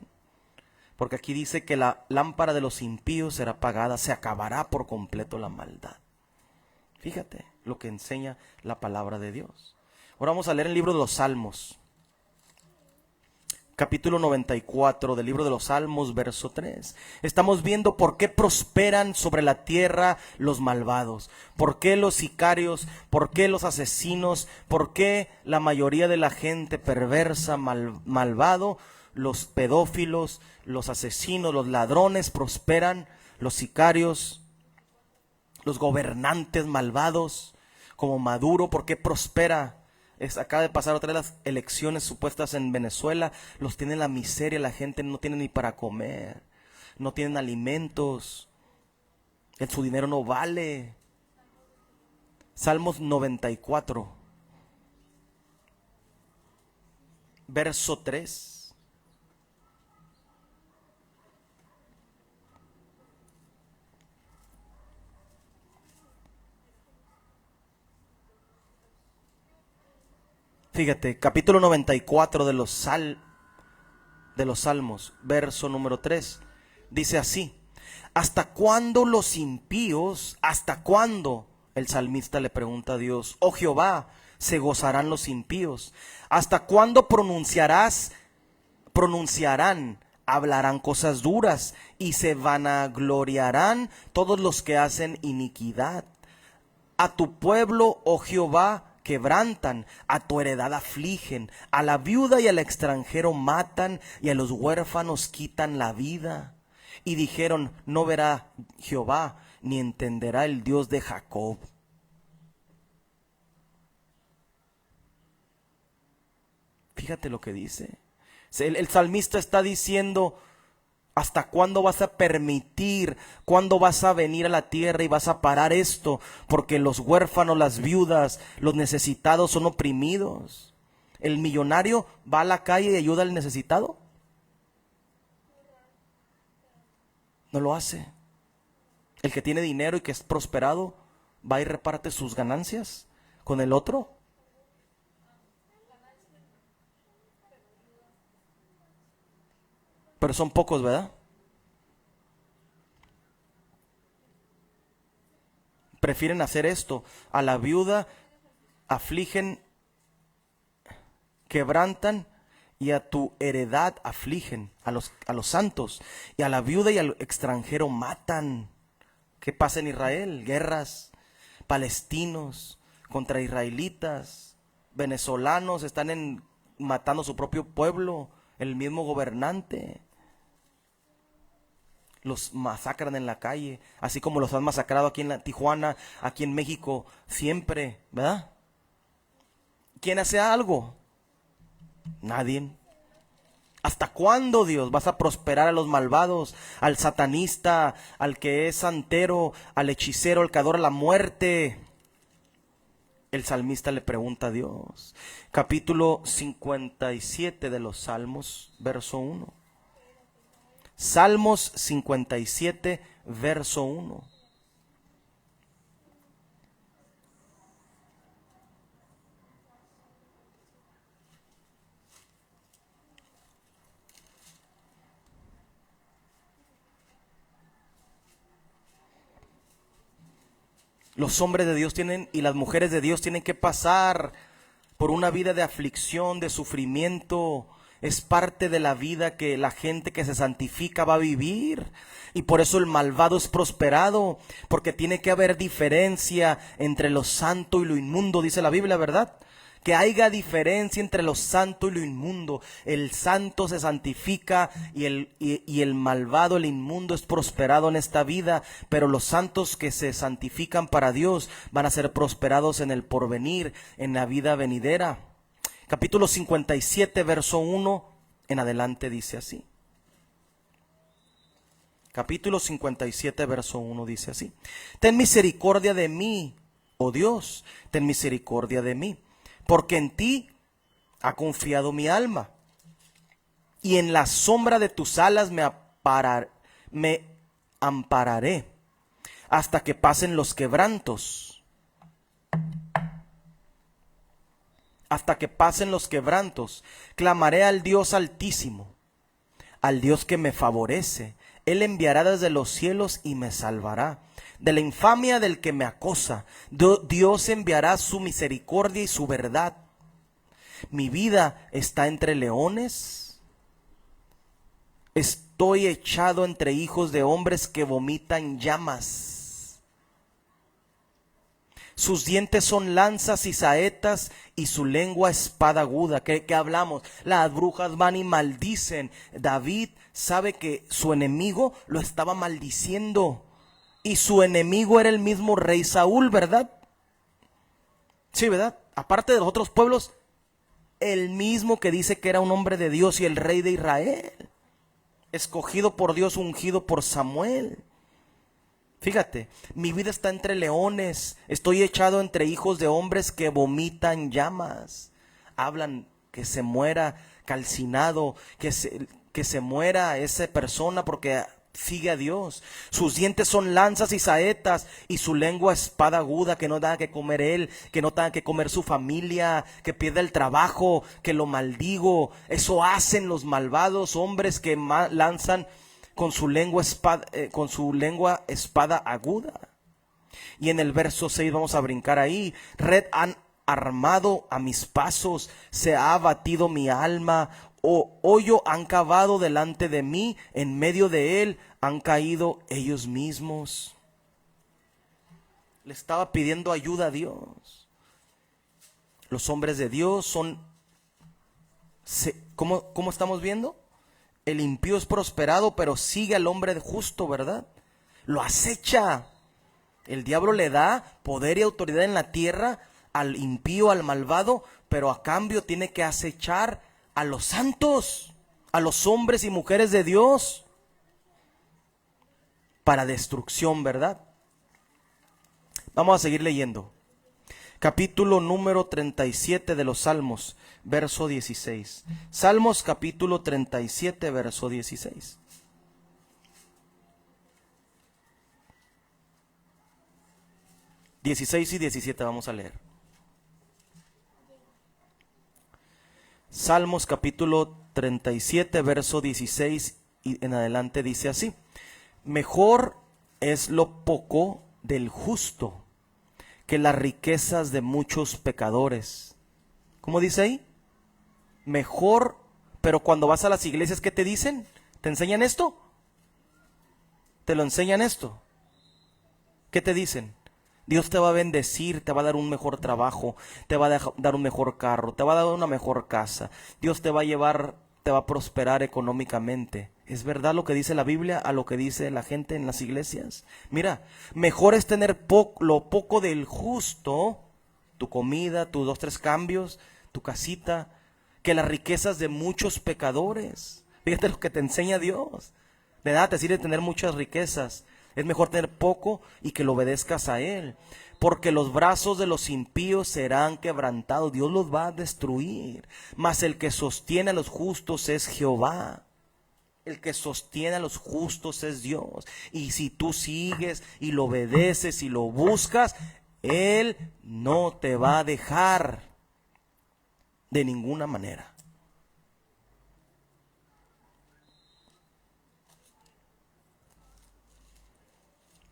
[SPEAKER 1] Porque aquí dice que la lámpara de los impíos será apagada, se acabará por completo la maldad. Fíjate lo que enseña la palabra de Dios. Ahora vamos a leer el libro de los Salmos. Capítulo 94 del libro de los Salmos, verso 3. Estamos viendo por qué prosperan sobre la tierra los malvados, por qué los sicarios, por qué los asesinos, por qué la mayoría de la gente perversa, malvado, los pedófilos, los asesinos, los ladrones prosperan, los sicarios, los gobernantes malvados como Maduro, ¿por qué prospera? Acaba de pasar otra de las elecciones supuestas en Venezuela. Los tiene la miseria, la gente no tiene ni para comer, no tienen alimentos, su dinero no vale. Salmos 94, verso 3. Fíjate, capítulo 94 de los Salmos, verso número 3, dice así: ¿hasta cuándo los impíos, hasta cuándo? El salmista le pregunta a Dios: oh Jehová, se gozarán los impíos. ¿Hasta cuándo pronunciarás pronunciarán, hablarán cosas duras y se vanagloriarán todos los que hacen iniquidad. A tu pueblo, oh Jehová, quebrantan, a tu heredad afligen, a la viuda y al extranjero matan, y a los huérfanos quitan la vida. Y dijeron, no verá Jehová, ni entenderá el Dios de Jacob. Fíjate lo que dice. El salmista está diciendo, ¿hasta cuándo vas a permitir? ¿Cuándo vas a venir a la tierra y vas a parar esto? Porque los huérfanos, las viudas, los necesitados son oprimidos. ¿El millonario va a la calle y ayuda al necesitado? No lo hace. El que tiene dinero y que es prosperado, ¿va y reparte sus ganancias con el otro? Pero son pocos, ¿verdad? Prefieren hacer esto. A la viuda afligen, quebrantan, y a tu heredad afligen, a los santos. Y a la viuda y al extranjero matan. ¿Qué pasa en Israel? Guerras, palestinos contra israelitas, venezolanos están matando a su propio pueblo, el mismo gobernante. Los masacran en la calle, así como los han masacrado aquí en Tijuana, aquí en México, siempre, ¿verdad? ¿Quién hace algo? Nadie. ¿Hasta cuándo, Dios, vas a prosperar a los malvados, al satanista, al que es santero, al hechicero, al que adora la muerte? El salmista le pregunta a Dios. Capítulo 57 de los Salmos, verso 1. Salmos 57, verso 1. Los hombres de Dios tienen y las mujeres de Dios tienen que pasar por una vida de aflicción, de sufrimiento. Es parte de la vida que la gente que se santifica va a vivir. Y por eso el malvado es prosperado, porque tiene que haber diferencia entre lo santo y lo inmundo, dice la Biblia, ¿verdad? Que haya diferencia entre lo santo y lo inmundo. El santo se santifica y el malvado, el inmundo, es prosperado en esta vida. Pero los santos que se santifican para Dios van a ser prosperados en el porvenir, en la vida venidera. Capítulo 57, verso 1 en adelante dice así. Capítulo 57, verso 1 dice así. Ten misericordia de mí, oh Dios, ten misericordia de mí, porque en ti ha confiado mi alma, y en la sombra de tus alas me ampararé hasta que pasen los quebrantos. Hasta que pasen los quebrantos, clamaré al Dios Altísimo, al Dios que me favorece. Él enviará desde los cielos y me salvará de la infamia del que me acosa. Dios enviará su misericordia y su verdad. Mi vida está entre leones. Estoy echado entre hijos de hombres que vomitan llamas. Sus dientes son lanzas y saetas, y su lengua espada aguda. ¿Qué hablamos? Las brujas van y maldicen. David sabe que su enemigo lo estaba maldiciendo. Y su enemigo era el mismo rey Saúl, ¿verdad? Sí, ¿verdad? Aparte de los otros pueblos, el mismo que dice que era un hombre de Dios y el rey de Israel. Escogido por Dios, ungido por Samuel. Fíjate, mi vida está entre leones, estoy echado entre hijos de hombres que vomitan llamas. Hablan que se muera calcinado, que se muera esa persona porque sigue a Dios. Sus dientes son lanzas y saetas, y su lengua espada aguda, que no tenga que comer él, que no tenga que comer su familia, que pierda el trabajo, que lo maldigo. Eso hacen los malvados hombres que lanzan con su lengua espada aguda. Y en el verso 6 vamos a brincar ahí. Red han armado a mis pasos, se ha abatido mi alma, hoyo han cavado delante de mí, en medio de él han caído ellos mismos. Le estaba pidiendo ayuda a Dios. Los hombres de Dios son, ¿cómo estamos viendo? El impío es prosperado, pero sigue al hombre justo, ¿verdad? Lo acecha. El diablo le da poder y autoridad en la tierra al impío, al malvado, pero a cambio tiene que acechar a los santos, a los hombres y mujeres de Dios, para destrucción, ¿verdad? Vamos a seguir leyendo. Capítulo número 37 de los Salmos, verso 16. Salmos capítulo 37, verso 16. ...16 y 17 vamos a leer. Salmos capítulo 37, verso 16 y en adelante dice así: mejor es lo poco del justo que las riquezas de muchos pecadores. ¿Cómo dice ahí? Mejor, pero cuando vas a las iglesias, ¿qué te dicen? ¿Te enseñan esto? ¿Te lo enseñan esto? ¿Qué te dicen? Dios te va a bendecir, te va a dar un mejor trabajo, te va a dar un mejor carro, te va a dar una mejor casa. Dios te va a llevar, te va a prosperar económicamente. ¿Es verdad lo que dice la Biblia a lo que dice la gente en las iglesias? Mira, mejor es tener lo poco del justo, tu comida, tus 2, 3 cambios, tu casita, que las riquezas de muchos pecadores. Fíjate lo que te enseña Dios. De nada te sirve tener muchas riquezas. Es mejor tener poco y que lo obedezcas a Él. Porque los brazos de los impíos serán quebrantados. Dios los va a destruir. Mas el que sostiene a los justos es Jehová. El que sostiene a los justos es Dios. Y si tú sigues y lo obedeces y lo buscas, Él no te va a dejar de ninguna manera.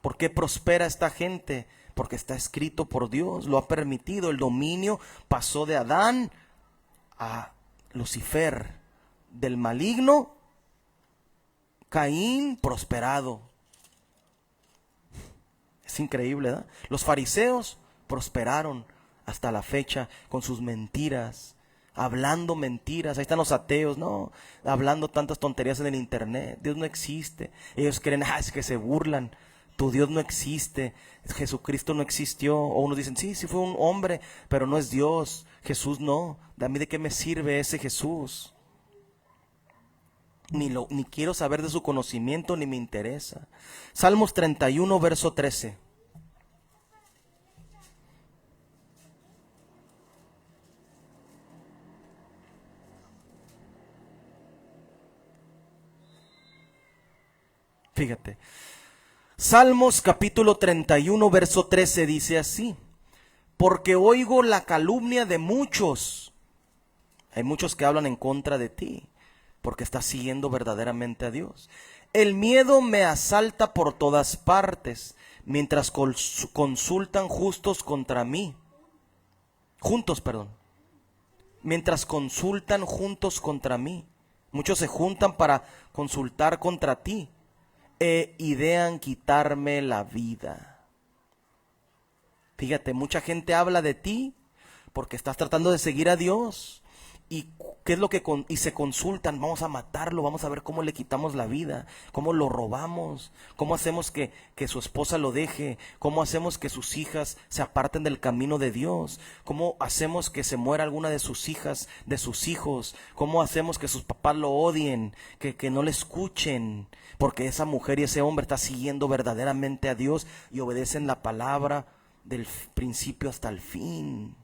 [SPEAKER 1] ¿Por qué prospera esta gente? Porque está escrito por Dios, lo ha permitido. El dominio pasó de Adán a Lucifer, del maligno Caín prosperado. Es increíble, ¿verdad? Los fariseos prosperaron hasta la fecha con sus mentiras, hablando mentiras. Ahí están los ateos, ¿no? Hablando tantas tonterías en el internet. Dios no existe. Ellos creen, es que se burlan. Tu Dios no existe, Jesucristo no existió. O unos dicen, sí fue un hombre, pero no es Dios. Jesús no. ¿A mí de qué me sirve ese Jesús? Ni quiero saber de su conocimiento, ni me interesa. Salmos 31, verso 13. Fíjate. Salmos capítulo 31, verso 13 dice así: porque oigo la calumnia de muchos. Hay muchos que hablan en contra de ti, porque estás siguiendo verdaderamente a Dios. El miedo me asalta por todas partes, mientras consultan justos contra mí. Mientras consultan juntos contra mí. Muchos se juntan para consultar contra ti. Idean quitarme la vida. Fíjate, mucha gente habla de ti porque estás tratando de seguir a Dios. ¿Y qué es lo que y se consultan? Vamos a matarlo, vamos a ver cómo le quitamos la vida, cómo lo robamos, cómo hacemos que su esposa lo deje, cómo hacemos que sus hijas se aparten del camino de Dios, cómo hacemos que se muera alguna de sus hijas, de sus hijos, cómo hacemos que sus papás lo odien, que no le escuchen, porque esa mujer y ese hombre está siguiendo verdaderamente a Dios y obedecen la palabra del principio hasta el fin.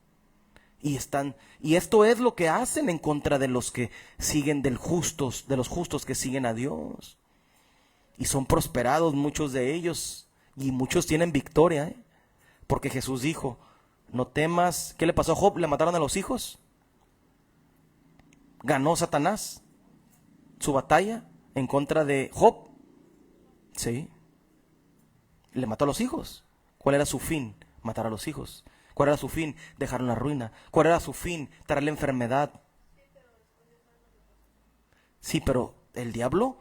[SPEAKER 1] Y esto es lo que hacen en contra de los que siguen de los justos que siguen a Dios. Y son prosperados muchos de ellos, y muchos tienen victoria, porque Jesús dijo, no temas. ¿Qué le pasó a Job? ¿Le mataron a los hijos? ¿Ganó Satanás su batalla en contra de Job? Sí. Le mató a los hijos. ¿Cuál era su fin? Matar a los hijos. ¿Cuál era su fin? Dejar una ruina. ¿Cuál era su fin? Traer la enfermedad. Sí, pero el diablo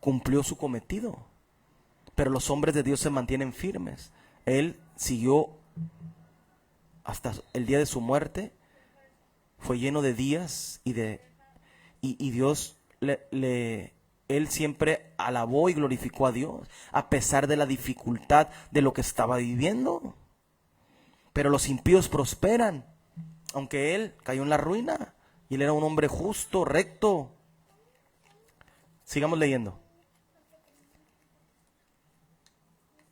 [SPEAKER 1] cumplió su cometido. Pero los hombres de Dios se mantienen firmes. Él siguió hasta el día de su muerte. Fue lleno de días y Dios él siempre alabó y glorificó a Dios, a pesar de la dificultad de lo que estaba viviendo. Pero los impíos prosperan, aunque él cayó en la ruina. Y él era un hombre justo, recto. Sigamos leyendo.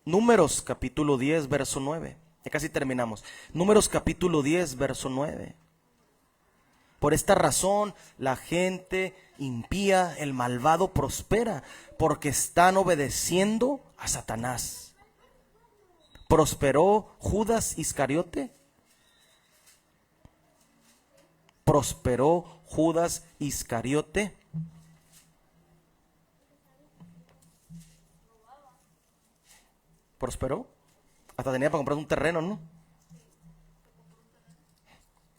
[SPEAKER 1] Números capítulo 10, verso 9. Ya casi terminamos. Números capítulo 10, verso 9. Por esta razón, la gente impía, el malvado prospera, porque están obedeciendo a Satanás. ¿Prosperó Judas Iscariote? ¿Prosperó Judas Iscariote? ¿Prosperó? Hasta tenía para comprar un terreno, ¿no?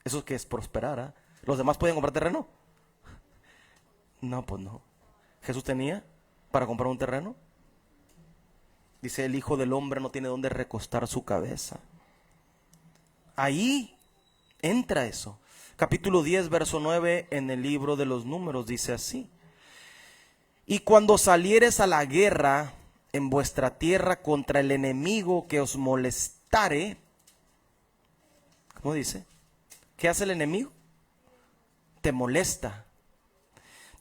[SPEAKER 1] Eso es que es prosperar, ¿eh? ¿Los demás pueden comprar terreno? No, pues no. ¿Jesús tenía para comprar un terreno? Dice, el Hijo del Hombre no tiene dónde recostar su cabeza. Ahí entra eso. Capítulo 10, verso 9 en el libro de los Números dice así. Y cuando salieres a la guerra en vuestra tierra contra el enemigo que os molestare, ¿cómo dice? ¿Qué hace el enemigo? Te molesta.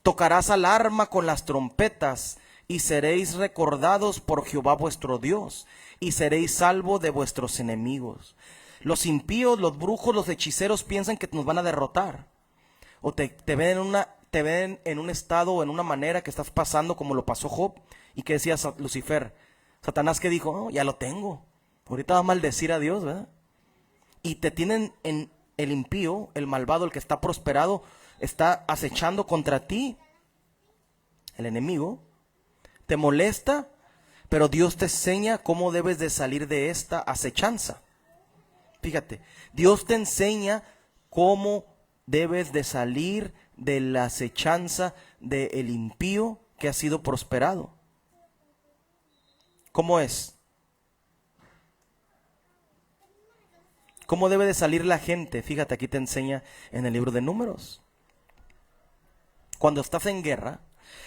[SPEAKER 1] Tocarás alarma con las trompetas y seréis recordados por Jehová vuestro Dios y seréis salvos de vuestros enemigos. Los impíos, los brujos, los hechiceros piensan que nos van a derrotar. O te ven en un estado o en una manera que estás pasando como lo pasó Job. ¿Y que decía Lucifer? Satanás que dijo, oh, ya lo tengo. Ahorita va a maldecir a Dios, ¿verdad? Y te tienen en el impío, el malvado, el que está prosperado, está acechando contra ti. El enemigo te molesta, pero Dios te enseña cómo debes de salir de esta acechanza. Fíjate, Dios te enseña cómo debes de salir de la acechanza del impío que ha sido prosperado. ¿Cómo es? ¿Cómo debe de salir la gente? Fíjate, aquí te enseña en el libro de Números. Cuando estás en guerra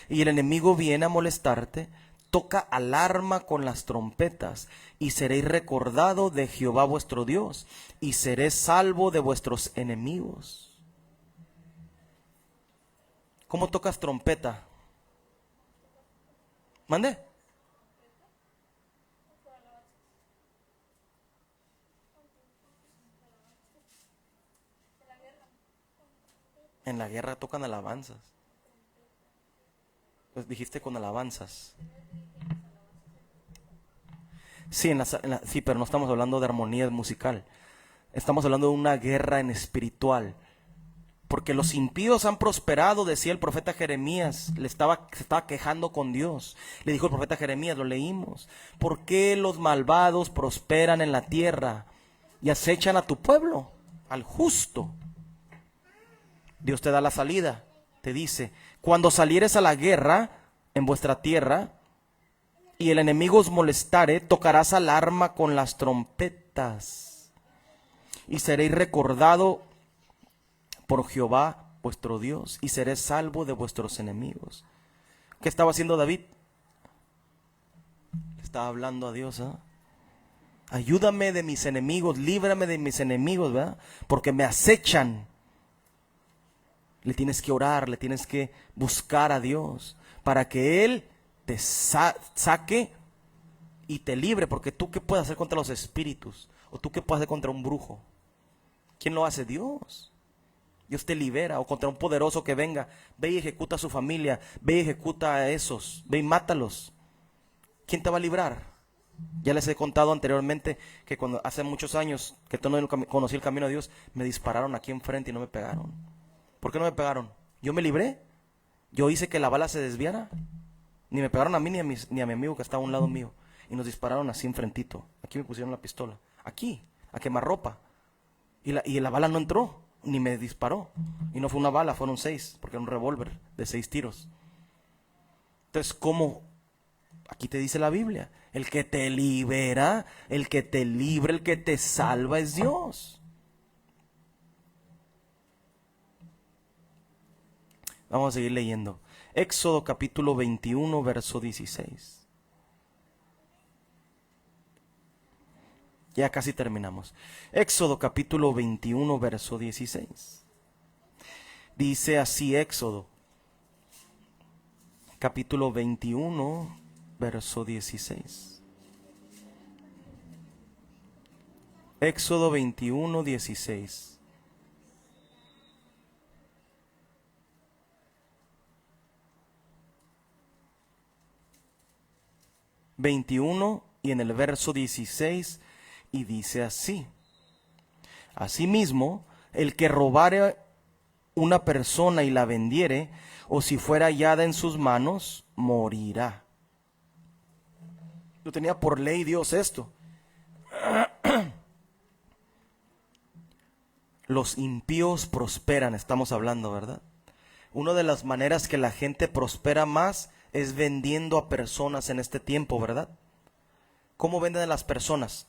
[SPEAKER 1] y el enemigo viene a molestarte, toca alarma con las trompetas y seréis recordado de Jehová vuestro Dios y seréis salvo de vuestros enemigos. ¿Cómo tocas trompeta? ¿Mande? En la guerra tocan alabanzas. Pues dijiste con alabanzas. Sí, sí, pero no estamos hablando de armonía musical. Estamos hablando de una guerra en espiritual. Porque los impíos han prosperado, decía el profeta Jeremías. Se estaba quejando con Dios. Le dijo el profeta Jeremías, lo leímos. ¿Por qué los malvados prosperan en la tierra y acechan a tu pueblo, al justo? Dios te da la salida. Te dice, cuando salieres a la guerra en vuestra tierra y el enemigo os molestare, tocarás alarma con las trompetas y seréis recordado por Jehová vuestro Dios y seréis salvo de vuestros enemigos. ¿Qué estaba haciendo David? Estaba hablando a Dios, ¿eh? Ayúdame de mis enemigos, líbrame de mis enemigos, ¿verdad? Porque me acechan. Le tienes que orar, le tienes que buscar a Dios para que Él te saque y te libre. Porque tú, ¿qué puedes hacer contra los espíritus? ¿O tú qué puedes hacer contra un brujo? ¿Quién lo hace? Dios. Dios te libera. O contra un poderoso que venga, ve y ejecuta a su familia, ve y ejecuta a esos, ve y mátalos. ¿Quién te va a librar? Ya les he contado anteriormente que cuando hace muchos años que no conocí el camino de Dios, me dispararon aquí enfrente y no me pegaron. ¿Por qué no me pegaron? Yo me libré. Yo hice que la bala se desviara. Ni me pegaron a mí ni a mi amigo que estaba a un lado mío. Y nos dispararon así enfrentito. Aquí me pusieron la pistola. Aquí, a quemarropa. Y la bala no entró. ni me disparó. Y no fue una bala, fueron 6, porque era un revólver de 6 tiros. Entonces, ¿cómo? Aquí te dice la Biblia, el que te libera, el que te libra, el que te salva es Dios. Vamos a seguir leyendo. Éxodo capítulo 21, verso 16. Ya casi terminamos. Éxodo capítulo 21, verso 16. Dice así Éxodo, capítulo 21, verso 16. Éxodo 21, 16. 21 y en el verso 16, y dice así: asimismo, el que robare una persona y la vendiere, o si fuera hallada en sus manos, morirá. Yo tenía por ley Dios esto. Los impíos prosperan, estamos hablando, ¿verdad? Una de las maneras que la gente prospera más es vendiendo a personas en este tiempo, ¿verdad? ¿Cómo venden a las personas?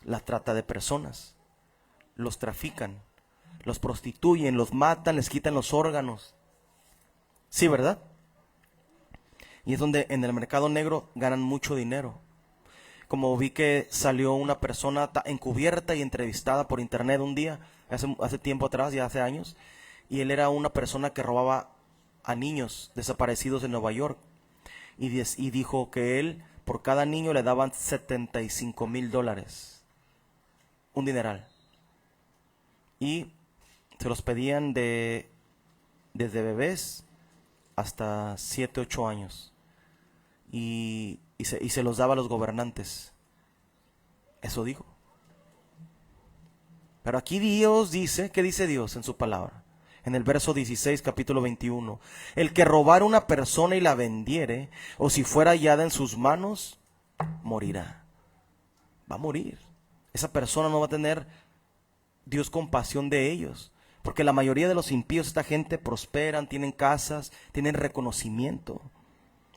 [SPEAKER 1] La trata de personas. Los trafican, los prostituyen, los matan, les quitan los órganos. Sí, ¿verdad? Y es donde en el mercado negro ganan mucho dinero. Como vi que salió una persona encubierta y entrevistada por internet un día, hace tiempo atrás, ya hace años, y él era una persona que robaba a niños desaparecidos en Nueva York, y dijo que él por cada niño le daban $75,000, un dineral, y se los pedían desde bebés hasta 7, 8 años, y se los daba a los gobernantes. Eso dijo. Pero aquí Dios dice, ¿qué dice Dios en su palabra? En el verso 16, capítulo 21. El que robara una persona y la vendiere, o si fuera hallada en sus manos, morirá. Va a morir. Esa persona no va a tener Dios compasión de ellos. Porque la mayoría de los impíos, esta gente, prosperan, tienen casas, tienen reconocimiento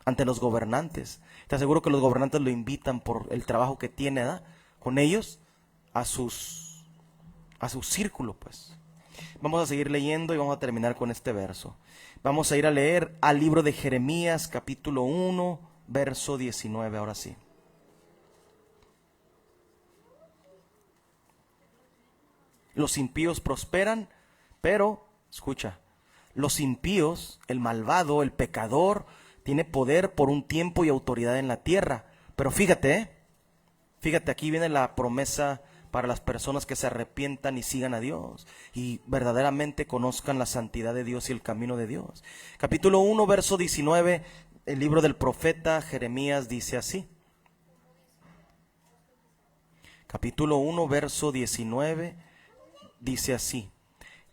[SPEAKER 1] ante los gobernantes. Te aseguro que los gobernantes lo invitan por el trabajo que tiene, ¿verdad?, con ellos a su círculo, pues. Vamos a seguir leyendo y vamos a terminar con este verso. Vamos a ir a leer al libro de Jeremías, capítulo 1, verso 19, ahora sí. Los impíos prosperan, pero, escucha, los impíos, el malvado, el pecador, tiene poder por un tiempo y autoridad en la tierra. Pero fíjate, fíjate, aquí viene la promesa para las personas que se arrepientan y sigan a Dios y verdaderamente conozcan la santidad de Dios y el camino de Dios. Capítulo 1, verso 19, el libro del profeta Jeremías dice así. Capítulo 1, verso 19, dice así: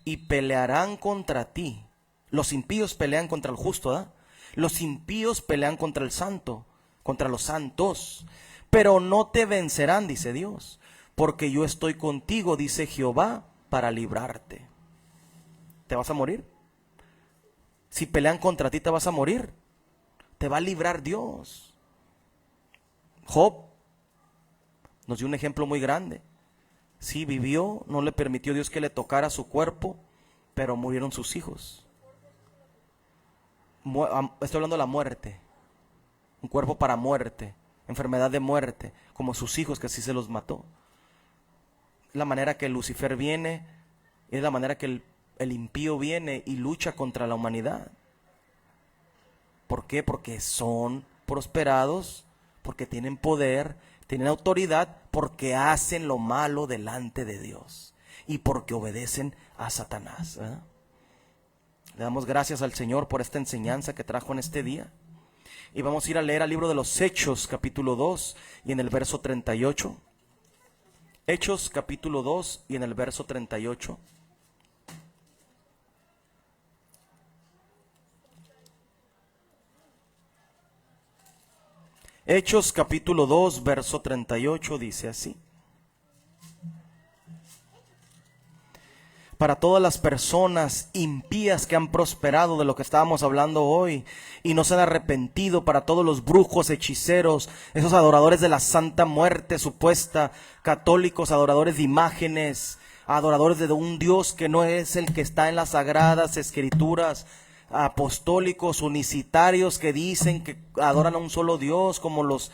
[SPEAKER 1] y pelearán contra ti. Los impíos pelean contra el justo, ¿verdad? Los impíos pelean contra el santo, contra los santos, pero no te vencerán, dice Dios, porque yo estoy contigo, dice Jehová, para librarte. ¿Te vas a morir? Si pelean contra ti, te vas a morir. Te va a librar Dios. Job nos dio un ejemplo muy grande. Sí, vivió, no le permitió Dios que le tocara su cuerpo, pero murieron sus hijos. Estoy hablando de la muerte. Un cuerpo para muerte, enfermedad de muerte, como sus hijos, que así se los mató. La manera que Lucifer viene, es la manera que el impío viene y lucha contra la humanidad. ¿Por qué? Porque son prosperados, porque tienen poder, tienen autoridad, porque hacen lo malo delante de Dios y porque obedecen a Satanás, ¿verdad? Le damos gracias al Señor por esta enseñanza que trajo en este día. Y vamos a ir a leer al libro de los Hechos, capítulo 2, y en el verso 38. Hechos, capítulo 2, y en el verso 38. Hechos, capítulo 2, verso 38, dice así: para todas las personas impías que han prosperado, de lo que estábamos hablando hoy, y no se han arrepentido, para todos los brujos, hechiceros, esos adoradores de la Santa Muerte supuesta, católicos, adoradores de imágenes, adoradores de un Dios que no es el que está en las Sagradas Escrituras, apostólicos, unicitarios que dicen que adoran a un solo Dios, como los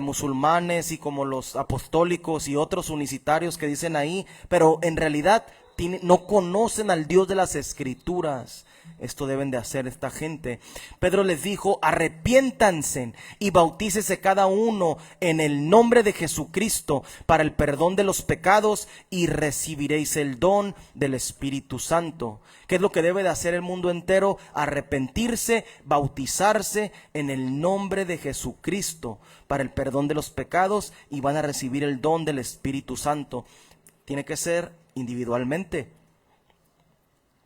[SPEAKER 1] musulmanes y como los apostólicos y otros unicitarios que dicen ahí, pero en realidad no conocen al Dios de las Escrituras. Esto deben de hacer esta gente. Pedro les dijo: arrepiéntanse y bautícese cada uno en el nombre de Jesucristo para el perdón de los pecados y recibiréis el don del Espíritu Santo. ¿Qué es lo que debe de hacer el mundo entero? Arrepentirse, bautizarse en el nombre de Jesucristo para el perdón de los pecados y van a recibir el don del Espíritu Santo. Tiene que ser individualmente.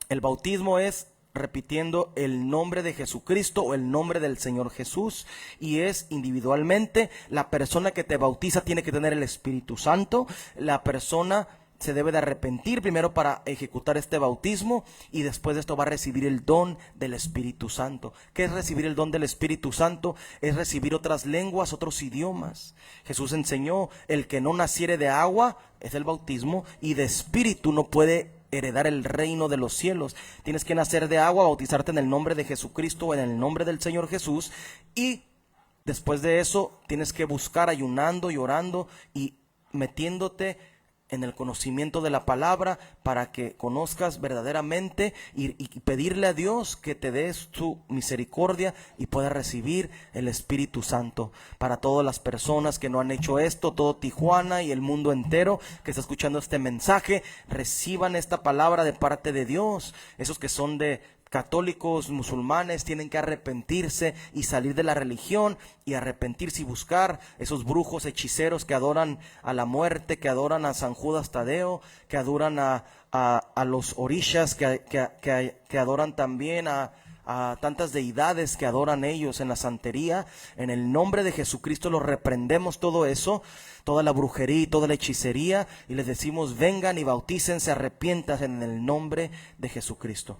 [SPEAKER 1] El bautismo es repitiendo el nombre de Jesucristo o el nombre del Señor Jesús, y es individualmente. La persona que te bautiza tiene que tener el Espíritu Santo. La persona se debe de arrepentir primero para ejecutar este bautismo, y después de esto va a recibir el don del Espíritu Santo. ¿Qué es recibir el don del Espíritu Santo? Es recibir otras lenguas, otros idiomas. Jesús enseñó: el que no naciere de agua, es el bautismo, y de espíritu no puede heredar el reino de los cielos. Tienes que nacer de agua, bautizarte en el nombre de Jesucristo o en el nombre del Señor Jesús, y después de eso tienes que buscar ayunando y orando y metiéndote en el conocimiento de la palabra para que conozcas verdaderamente y pedirle a Dios que te dé su misericordia y puedas recibir el Espíritu Santo. Para todas las personas que no han hecho esto, todo Tijuana y el mundo entero que está escuchando este mensaje, reciban esta palabra de parte de Dios. Esos que son de católicos, musulmanes, tienen que arrepentirse y salir de la religión y arrepentirse y buscar esos brujos, hechiceros que adoran a la muerte, que adoran a San Judas Tadeo, que adoran a los orishas, que adoran también a tantas deidades que adoran ellos en la santería. En el nombre de Jesucristo los reprendemos todo eso, toda la brujería y toda la hechicería, y les decimos: vengan y bautícense, arrepiéntanse en el nombre de Jesucristo.